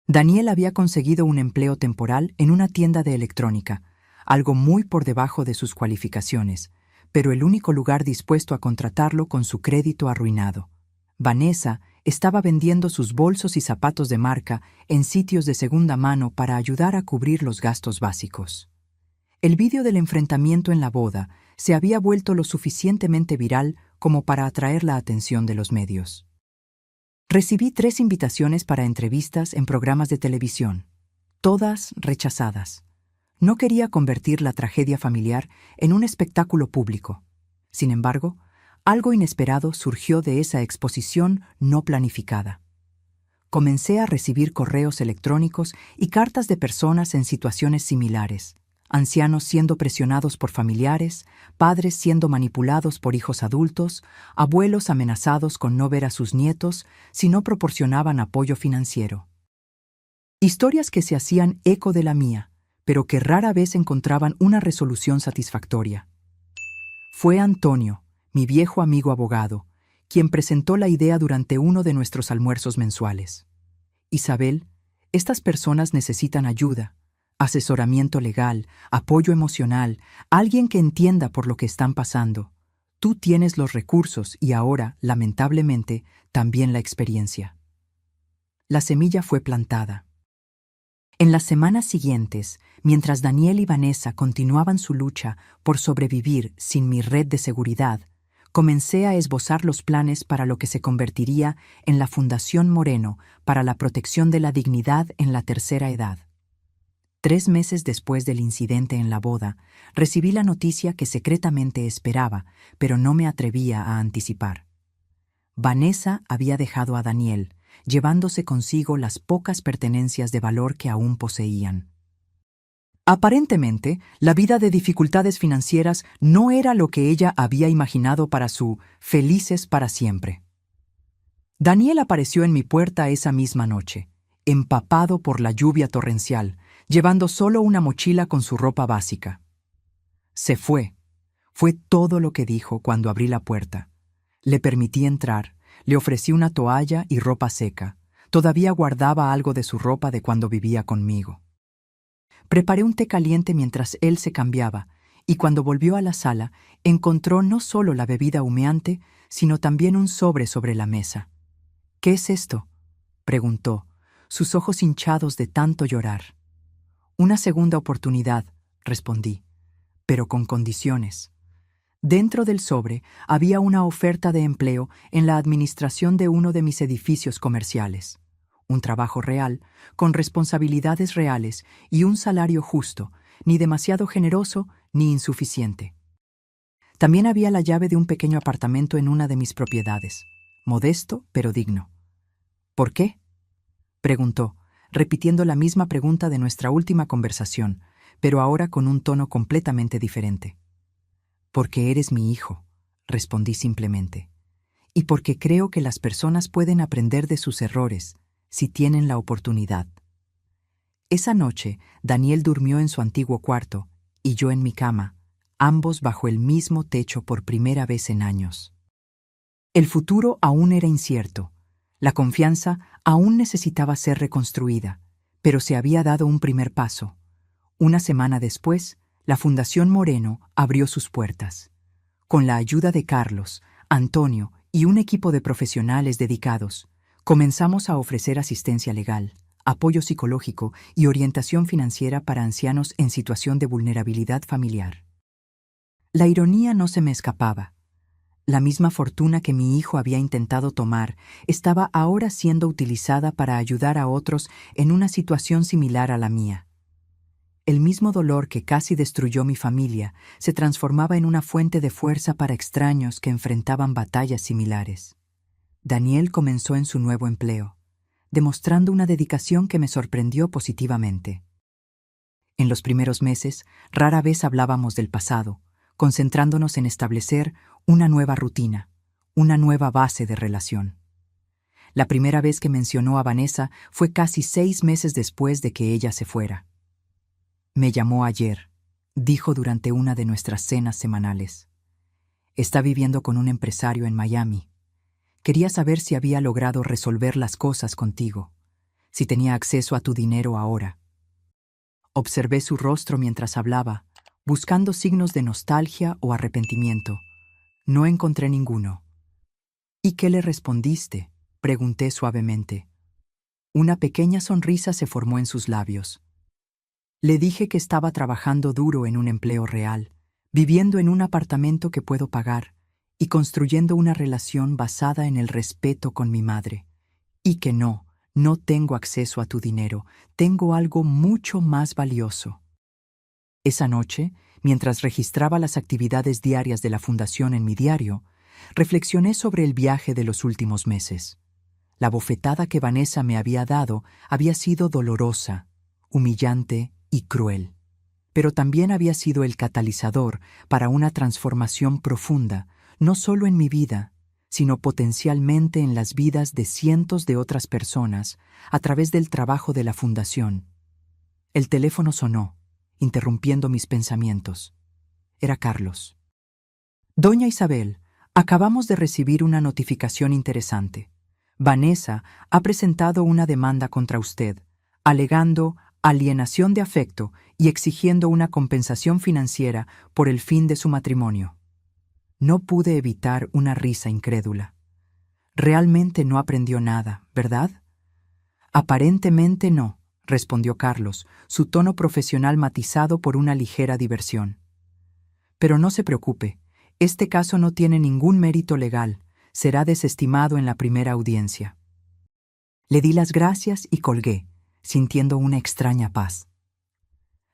A: Daniel había conseguido un empleo temporal en una tienda de electrónica, algo muy por debajo de sus cualificaciones, pero el único lugar dispuesto a contratarlo con su crédito arruinado. Vanessa estaba vendiendo sus bolsos y zapatos de marca en sitios de segunda mano para ayudar a cubrir los gastos básicos. El vídeo del enfrentamiento en la boda se había vuelto lo suficientemente viral como para atraer la atención de los medios. Recibí 3 invitaciones para entrevistas en programas de televisión, todas rechazadas. No quería convertir la tragedia familiar en un espectáculo público. Sin embargo, algo inesperado surgió de esa exposición no planificada. Comencé a recibir correos electrónicos y cartas de personas en situaciones similares, ancianos siendo presionados por familiares, padres siendo manipulados por hijos adultos, abuelos amenazados con no ver a sus nietos si no proporcionaban apoyo financiero. Historias que se hacían eco de la mía, pero que rara vez encontraban una resolución satisfactoria. Fue Antonio, mi viejo amigo abogado, quien presentó la idea durante uno de nuestros almuerzos mensuales. Isabel, estas personas necesitan ayuda, asesoramiento legal, apoyo emocional, alguien que entienda por lo que están pasando. Tú tienes los recursos y ahora, lamentablemente, también la experiencia. La semilla fue plantada. En las semanas siguientes, mientras Daniel y Vanessa continuaban su lucha por sobrevivir sin mi red de seguridad, comencé a esbozar los planes para lo que se convertiría en la Fundación Moreno para la protección de la dignidad en la tercera edad. 3 meses después del incidente en la boda, recibí la noticia que secretamente esperaba, pero no me atrevía a anticipar. Vanessa había dejado a Daniel, llevándose consigo las pocas pertenencias de valor que aún poseían. Aparentemente, la vida de dificultades financieras no era lo que ella había imaginado para su felices para siempre. Daniel apareció en mi puerta esa misma noche, empapado por la lluvia torrencial, llevando solo una mochila con su ropa básica. Se fue. Fue todo lo que dijo cuando abrí la puerta. Le permití entrar, le ofrecí una toalla y ropa seca. Todavía guardaba algo de su ropa de cuando vivía conmigo. Preparé un té caliente mientras él se cambiaba, y cuando volvió a la sala, encontró no solo la bebida humeante, sino también un sobre la mesa. «¿Qué es esto?», preguntó, sus ojos hinchados de tanto llorar. «Una segunda oportunidad», respondí, «pero con condiciones». Dentro del sobre había una oferta de empleo en la administración de uno de mis edificios comerciales. Un trabajo real, con responsabilidades reales y un salario justo, ni demasiado generoso ni insuficiente. También había la llave de un pequeño apartamento en una de mis propiedades, modesto pero digno. «¿Por qué?», preguntó, repitiendo la misma pregunta de nuestra última conversación, pero ahora con un tono completamente diferente. «Porque eres mi hijo», respondí simplemente, «y porque creo que las personas pueden aprender de sus errores si tienen la oportunidad». Esa noche, Daniel durmió en su antiguo cuarto y yo en mi cama, ambos bajo el mismo techo por primera vez en años. El futuro aún era incierto. La confianza aún necesitaba ser reconstruida, pero se había dado un primer paso. Una semana después, la Fundación Moreno abrió sus puertas. Con la ayuda de Carlos, Antonio y un equipo de profesionales dedicados, comenzamos a ofrecer asistencia legal, apoyo psicológico y orientación financiera para ancianos en situación de vulnerabilidad familiar. La ironía no se me escapaba. La misma fortuna que mi hijo había intentado tomar estaba ahora siendo utilizada para ayudar a otros en una situación similar a la mía. El mismo dolor que casi destruyó mi familia se transformaba en una fuente de fuerza para extraños que enfrentaban batallas similares. Daniel comenzó en su nuevo empleo, demostrando una dedicación que me sorprendió positivamente. En los primeros meses, rara vez hablábamos del pasado, concentrándonos en establecer una nueva rutina, una nueva base de relación. La primera vez que mencionó a Vanessa fue casi 6 meses después de que ella se fuera. Me llamó ayer, dijo durante una de nuestras cenas semanales. Está viviendo con un empresario en Miami. Quería saber si había logrado resolver las cosas contigo, si tenía acceso a tu dinero ahora. Observé su rostro mientras hablaba, buscando signos de nostalgia o arrepentimiento. No encontré ninguno. ¿Y qué le respondiste?, pregunté suavemente. Una pequeña sonrisa se formó en sus labios. Le dije que estaba trabajando duro en un empleo real, viviendo en un apartamento que puedo pagar y construyendo una relación basada en el respeto con mi madre. Y que no tengo acceso a tu dinero, tengo algo mucho más valioso. Esa noche, mientras registraba las actividades diarias de la fundación en mi diario, reflexioné sobre el viaje de los últimos meses. La bofetada que Vanessa me había dado había sido dolorosa, humillante y cruel, pero también había sido el catalizador para una transformación profunda, no solo en mi vida, sino potencialmente en las vidas de cientos de otras personas a través del trabajo de la fundación. El teléfono sonó, interrumpiendo mis pensamientos. Era Carlos. Doña Isabel, acabamos de recibir una notificación interesante. Vanessa ha presentado una demanda contra usted, alegando alienación de afecto y exigiendo una compensación financiera por el fin de su matrimonio. No pude evitar una risa incrédula. Realmente no aprendió nada, ¿verdad? Aparentemente no, respondió Carlos, su tono profesional matizado por una ligera diversión. Pero no se preocupe, este caso no tiene ningún mérito legal, será desestimado en la primera audiencia. Le di las gracias y colgué, sintiendo una extraña paz.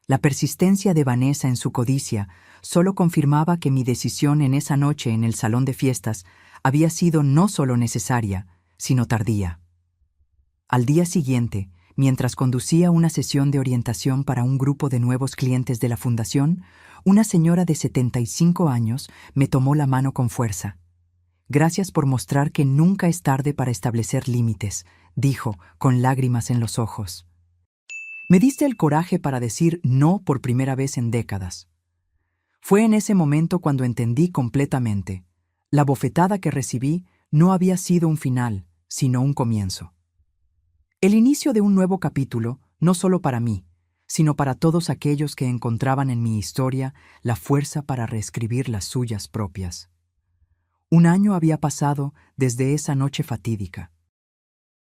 A: La persistencia de Vanessa en su codicia solo confirmaba que mi decisión en esa noche en el salón de fiestas había sido no solo necesaria, sino tardía. Al día siguiente, mientras conducía una sesión de orientación para un grupo de nuevos clientes de la fundación, una señora de 75 años me tomó la mano con fuerza. Gracias por mostrar que nunca es tarde para establecer límites, dijo, con lágrimas en los ojos. Me diste el coraje para decir no por primera vez en décadas. Fue en ese momento cuando entendí completamente. La bofetada que recibí no había sido un final, sino un comienzo. El inicio de un nuevo capítulo, no solo para mí, sino para todos aquellos que encontraban en mi historia la fuerza para reescribir las suyas propias. Un año había pasado desde esa noche fatídica.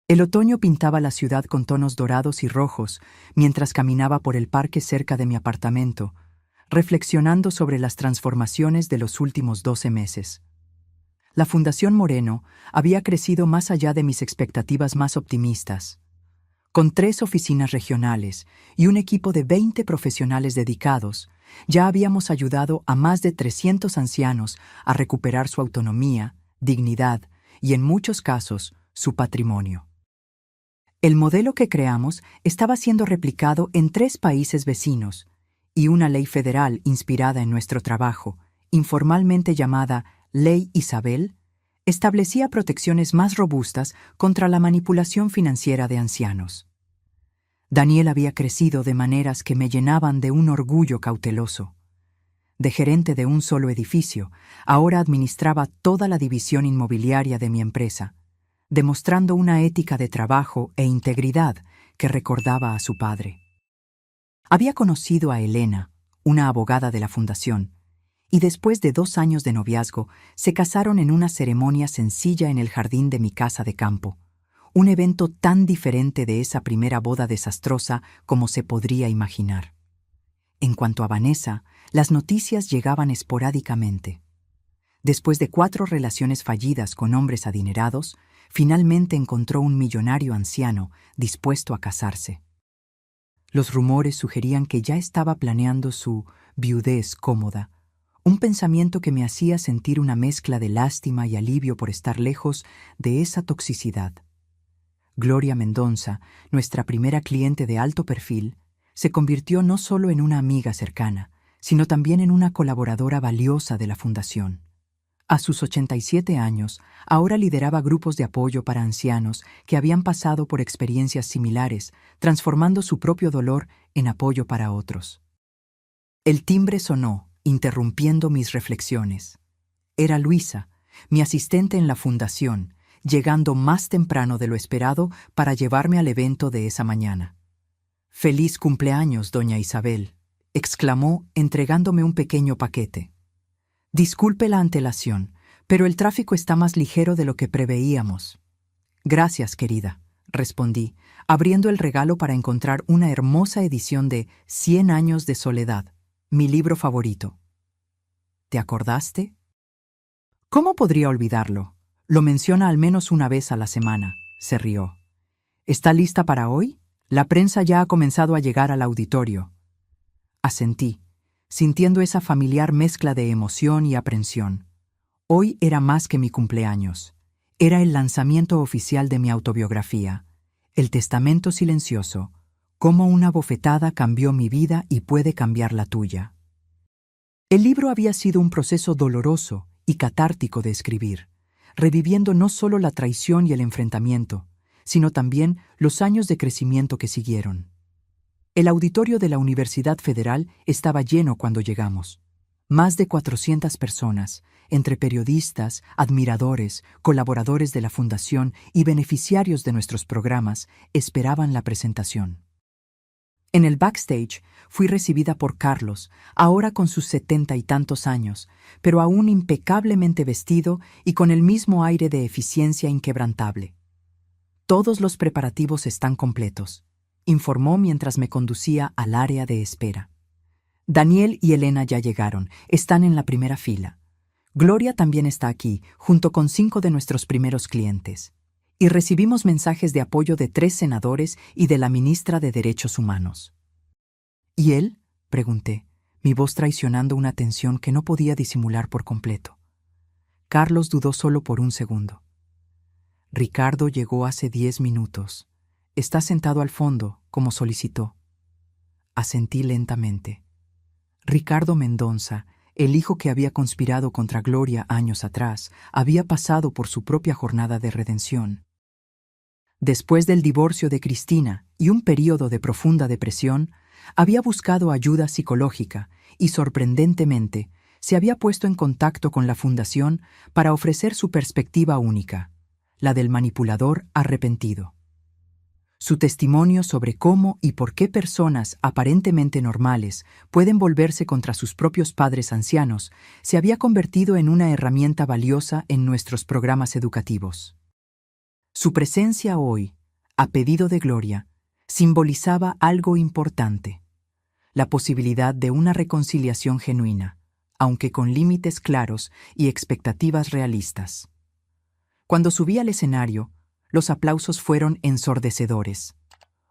A: El otoño pintaba la ciudad con tonos dorados y rojos mientras caminaba por el parque cerca de mi apartamento, reflexionando sobre las transformaciones de los últimos 12 meses. La Fundación Moreno había crecido más allá de mis expectativas más optimistas. Con 3 oficinas regionales y un equipo de 20 profesionales dedicados, ya habíamos ayudado a más de 300 ancianos a recuperar su autonomía, dignidad y, en muchos casos, su patrimonio. El modelo que creamos estaba siendo replicado en 3 países vecinos, y una ley federal inspirada en nuestro trabajo, informalmente llamada Ley Isabel, establecía protecciones más robustas contra la manipulación financiera de ancianos. Daniel había crecido de maneras que me llenaban de un orgullo cauteloso. De gerente de un solo edificio, ahora administraba toda la división inmobiliaria de mi empresa, demostrando una ética de trabajo e integridad que recordaba a su padre. Había conocido a Elena, una abogada de la fundación, y después de 2 años de noviazgo, se casaron en una ceremonia sencilla en el jardín de mi casa de campo, un evento tan diferente de esa primera boda desastrosa como se podría imaginar. En cuanto a Vanessa, las noticias llegaban esporádicamente. Después de 4 relaciones fallidas con hombres adinerados, finalmente encontró un millonario anciano dispuesto a casarse. Los rumores sugerían que ya estaba planeando su viudez cómoda, un pensamiento que me hacía sentir una mezcla de lástima y alivio por estar lejos de esa toxicidad. Gloria Mendonza, nuestra primera cliente de alto perfil, se convirtió no solo en una amiga cercana, sino también en una colaboradora valiosa de la Fundación. A sus 87 años, ahora lideraba grupos de apoyo para ancianos que habían pasado por experiencias similares, transformando su propio dolor en apoyo para otros. El timbre sonó, interrumpiendo mis reflexiones. Era Luisa, mi asistente en la fundación, llegando más temprano de lo esperado para llevarme al evento de esa mañana. «Feliz cumpleaños, doña Isabel», exclamó entregándome un pequeño paquete. «Disculpe la antelación, pero el tráfico está más ligero de lo que preveíamos». «Gracias, querida», respondí, abriendo el regalo para encontrar una hermosa edición de 100 años de soledad, mi libro favorito. «¿Te acordaste?» «¿Cómo podría olvidarlo? Lo menciona al menos una vez a la semana», se rió. «¿Está lista para hoy? La prensa ya ha comenzado a llegar al auditorio». Asentí, sintiendo esa familiar mezcla de emoción y aprensión. Hoy era más que mi cumpleaños. Era el lanzamiento oficial de mi autobiografía, El testamento silencioso, cómo una bofetada cambió mi vida y puede cambiar la tuya. El libro había sido un proceso doloroso y catártico de escribir, reviviendo no solo la traición y el enfrentamiento, sino también los años de crecimiento que siguieron. El auditorio de la Universidad Federal estaba lleno cuando llegamos. Más de 400 personas, entre periodistas, admiradores, colaboradores de la Fundación y beneficiarios de nuestros programas, esperaban la presentación. En el backstage fui recibida por Carlos, ahora con sus 70 y tantos años, pero aún impecablemente vestido y con el mismo aire de eficiencia inquebrantable. «Todos los preparativos están completos», informó mientras me conducía al área de espera. «Daniel y Elena ya llegaron, están en la primera fila. Gloria también está aquí, junto con 5 de nuestros primeros clientes. Y recibimos mensajes de apoyo de 3 senadores y de la ministra de Derechos Humanos». «¿Y él?», pregunté, mi voz traicionando una tensión que no podía disimular por completo. Carlos dudó solo por un segundo. «Ricardo llegó hace 10 minutos. Está sentado al fondo, como solicitó». Asentí lentamente. Ricardo Mendonza, el hijo que había conspirado contra Gloria años atrás, había pasado por su propia jornada de redención. Después del divorcio de Cristina y un período de profunda depresión, había buscado ayuda psicológica y, sorprendentemente, se había puesto en contacto con la Fundación para ofrecer su perspectiva única, la del manipulador arrepentido. Su testimonio sobre cómo y por qué personas aparentemente normales pueden volverse contra sus propios padres ancianos se había convertido en una herramienta valiosa en nuestros programas educativos. Su presencia hoy, a pedido de Gloria, simbolizaba algo importante: la posibilidad de una reconciliación genuina, aunque con límites claros y expectativas realistas. Cuando subí al escenario, los aplausos fueron ensordecedores.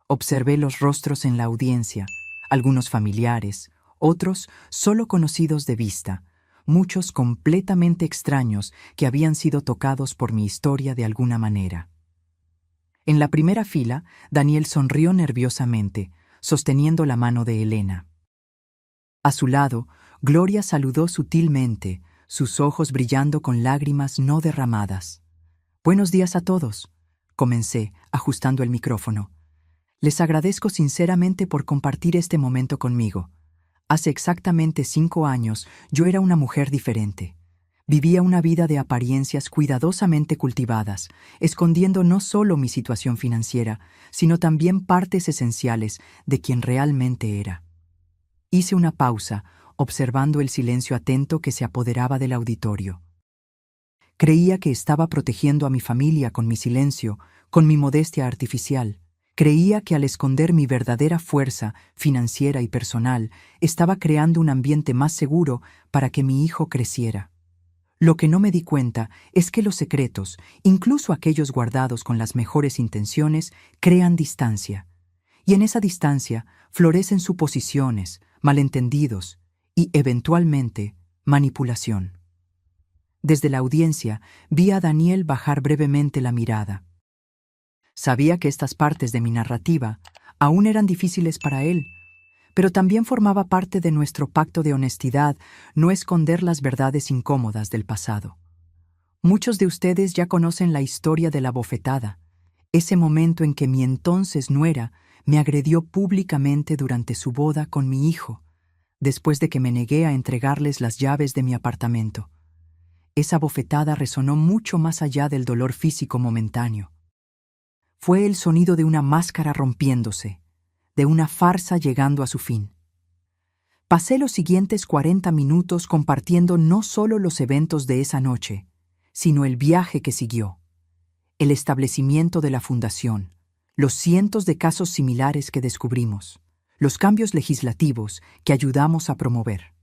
A: Observé los rostros en la audiencia, algunos familiares, otros solo conocidos de vista, muchos completamente extraños que habían sido tocados por mi historia de alguna manera. En la primera fila, Daniel sonrió nerviosamente, sosteniendo la mano de Elena. A su lado, Gloria saludó sutilmente, sus ojos brillando con lágrimas no derramadas. «Buenos días a todos», comencé, ajustando el micrófono. «Les agradezco sinceramente por compartir este momento conmigo. Hace exactamente 5 años yo era una mujer diferente. Vivía una vida de apariencias cuidadosamente cultivadas, escondiendo no solo mi situación financiera, sino también partes esenciales de quien realmente era». Hice una pausa, observando el silencio atento que se apoderaba del auditorio. Creía que estaba protegiendo a mi familia con mi silencio, con mi modestia artificial. Creía que al esconder mi verdadera fuerza financiera y personal, estaba creando un ambiente más seguro para que mi hijo creciera. Lo que no me di cuenta es que los secretos, incluso aquellos guardados con las mejores intenciones, crean distancia. y en esa distancia florecen suposiciones, malentendidos y, eventualmente, manipulación. Desde la audiencia vi a Daniel bajar brevemente la mirada. Sabía que estas partes de mi narrativa aún eran difíciles para él, pero también formaba parte de nuestro pacto de honestidad no esconder las verdades incómodas del pasado. Muchos de ustedes ya conocen la historia de la bofetada, ese momento en que mi entonces nuera me agredió públicamente durante su boda con mi hijo, después de que me negué a entregarles las llaves de mi apartamento. Esa bofetada resonó mucho más allá del dolor físico momentáneo. Fue el sonido de una máscara rompiéndose, de una farsa llegando a su fin. Pasé los siguientes 40 minutos compartiendo no solo los eventos de esa noche, sino el viaje que siguió, el establecimiento de la fundación, los cientos de casos similares que descubrimos, los cambios legislativos que ayudamos a promover.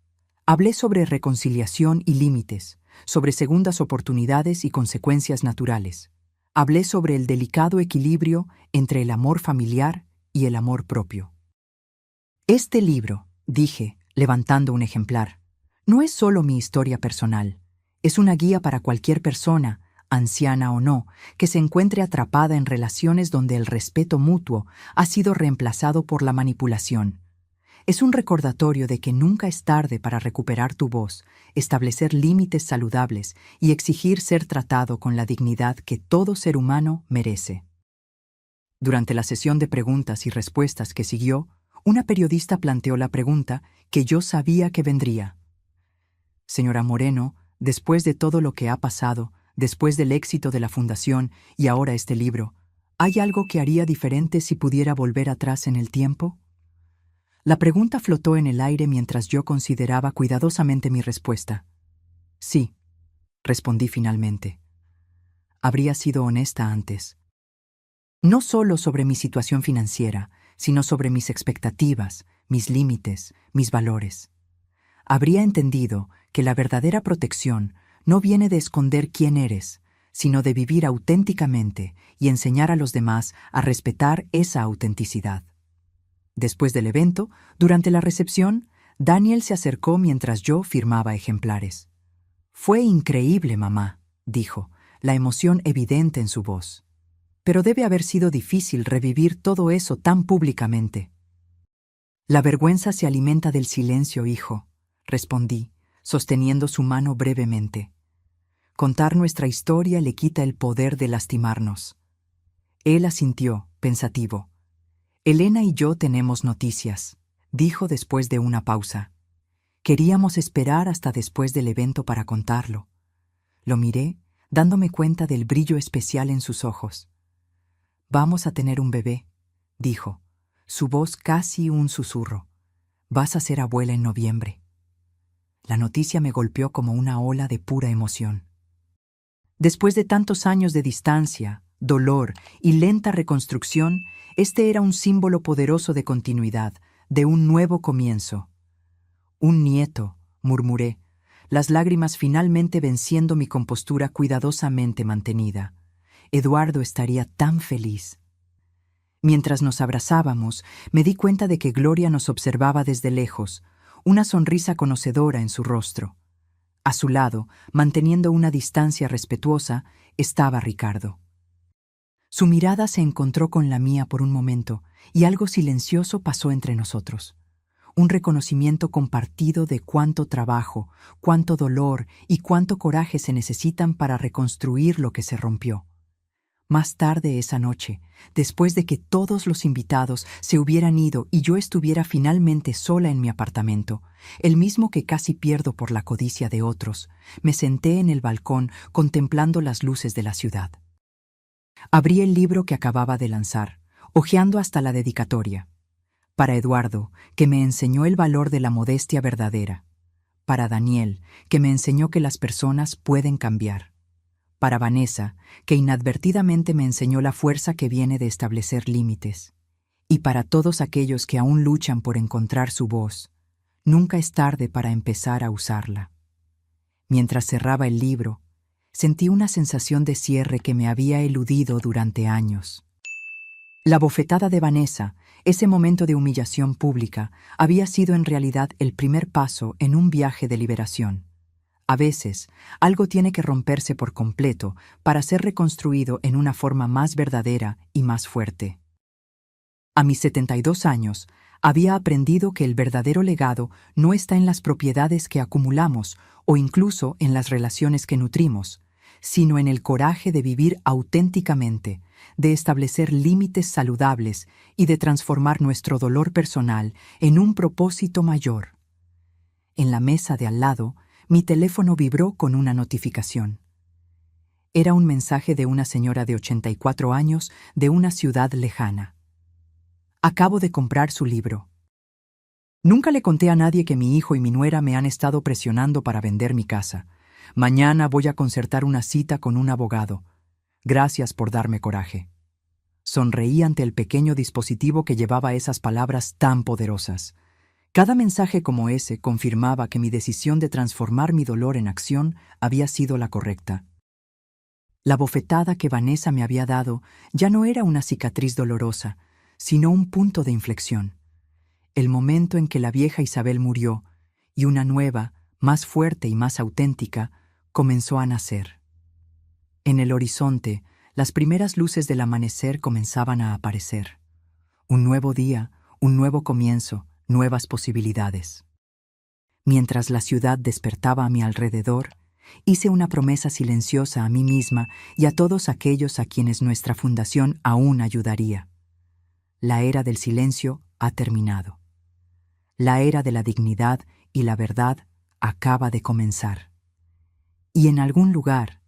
A: Hablé sobre reconciliación y límites, sobre segundas oportunidades y consecuencias naturales. Hablé sobre el delicado equilibrio entre el amor familiar y el amor propio. Este libro, dije, levantando un ejemplar, no es solo mi historia personal, es una guía para cualquier persona, anciana o no, que se encuentre atrapada en relaciones donde el respeto mutuo ha sido reemplazado por la manipulación. Es un recordatorio de que nunca es tarde para recuperar tu voz, establecer límites saludables y exigir ser tratado con la dignidad que todo ser humano merece. Durante la sesión de preguntas y respuestas que siguió, una periodista planteó la pregunta que yo sabía que vendría. Señora Moreno, después de todo lo que ha pasado, después del éxito de la fundación y ahora este libro, ¿hay algo que haría diferente si pudiera volver atrás en el tiempo? La pregunta flotó en el aire mientras yo consideraba cuidadosamente mi respuesta. Sí, respondí finalmente. Habría sido honesta antes. No solo sobre mi situación financiera, sino sobre mis expectativas, mis límites, mis valores. Habría entendido que la verdadera protección no viene de esconder quién eres, sino de vivir auténticamente y enseñar a los demás a respetar esa autenticidad. Después del evento, durante la recepción, Daniel se acercó mientras yo firmaba ejemplares. «Fue increíble, mamá», dijo, la emoción evidente en su voz. «Pero debe haber sido difícil revivir todo eso tan públicamente». «La vergüenza se alimenta del silencio, hijo», respondí, sosteniendo su mano brevemente. «Contar nuestra historia le quita el poder de lastimarnos». Él asintió, pensativo. «Elena y yo tenemos noticias», dijo después de una pausa. Queríamos esperar hasta después del evento para contarlo. Lo miré, dándome cuenta del brillo especial en sus ojos. «Vamos a tener un bebé», dijo, su voz casi un susurro. «Vas a ser abuela en noviembre». La noticia me golpeó como una ola de pura emoción. Después de tantos años de distancia, dolor y lenta reconstrucción, este era un símbolo poderoso de continuidad, de un nuevo comienzo. «Un nieto», murmuré, las lágrimas finalmente venciendo mi compostura cuidadosamente mantenida. Eduardo estaría tan feliz. Mientras nos abrazábamos, me di cuenta de que Gloria nos observaba desde lejos, una sonrisa conocedora en su rostro. A su lado, manteniendo una distancia respetuosa, estaba Ricardo. Su mirada se encontró con la mía por un momento, y algo silencioso pasó entre nosotros. Un reconocimiento compartido de cuánto trabajo, cuánto dolor y cuánto coraje se necesitan para reconstruir lo que se rompió. Más tarde esa noche, después de que todos los invitados se hubieran ido y yo estuviera finalmente sola en mi apartamento, el mismo que casi pierdo por la codicia de otros, me senté en el balcón contemplando las luces de la ciudad. Abrí el libro que acababa de lanzar, hojeando hasta la dedicatoria. Para Eduardo, que me enseñó el valor de la modestia verdadera. Para Daniel, que me enseñó que las personas pueden cambiar. Para Vanessa, que inadvertidamente me enseñó la fuerza que viene de establecer límites. Y para todos aquellos que aún luchan por encontrar su voz, nunca es tarde para empezar a usarla. Mientras cerraba el libro, sentí una sensación de cierre que me había eludido durante años. La bofetada de Vanessa, ese momento de humillación pública, había sido en realidad el primer paso en un viaje de liberación. A veces, algo tiene que romperse por completo para ser reconstruido en una forma más verdadera y más fuerte. A mis 72 años, había aprendido que el verdadero legado no está en las propiedades que acumulamos o incluso en las relaciones que nutrimos, sino en el coraje de vivir auténticamente, de establecer límites saludables y de transformar nuestro dolor personal en un propósito mayor. En la mesa de al lado, mi teléfono vibró con una notificación. Era un mensaje de una señora de 84 años de una ciudad lejana. Acabo de comprar su libro. Nunca le conté a nadie que mi hijo y mi nuera me han estado presionando para vender mi casa. Mañana voy a concertar una cita con un abogado. Gracias por darme coraje. Sonreí ante el pequeño dispositivo que llevaba esas palabras tan poderosas. Cada mensaje como ese confirmaba que mi decisión de transformar mi dolor en acción había sido la correcta. La bofetada que Vanessa me había dado ya no era una cicatriz dolorosa, sino un punto de inflexión. El momento en que la vieja Isabel murió y una nueva, más fuerte y más auténtica, comenzó a nacer. En el horizonte, las primeras luces del amanecer comenzaban a aparecer. Un nuevo día, un nuevo comienzo, nuevas posibilidades. Mientras la ciudad despertaba a mi alrededor, hice una promesa silenciosa a mí misma y a todos aquellos a quienes nuestra fundación aún ayudaría. La era del silencio ha terminado. La era de la dignidad y la verdad acaba de comenzar. Y en algún lugar,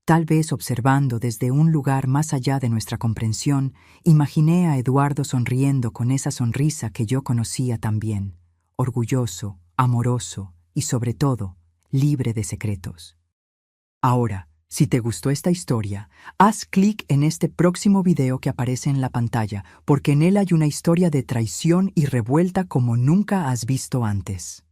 A: tal vez observando desde un lugar más allá de nuestra comprensión, imaginé a Eduardo sonriendo con esa sonrisa que yo conocía tan bien, orgulloso, amoroso y sobre todo, libre de secretos. Ahora, si te gustó esta historia, haz clic en este próximo video que aparece en la pantalla, porque en él hay una historia de traición y revuelta como nunca has visto antes.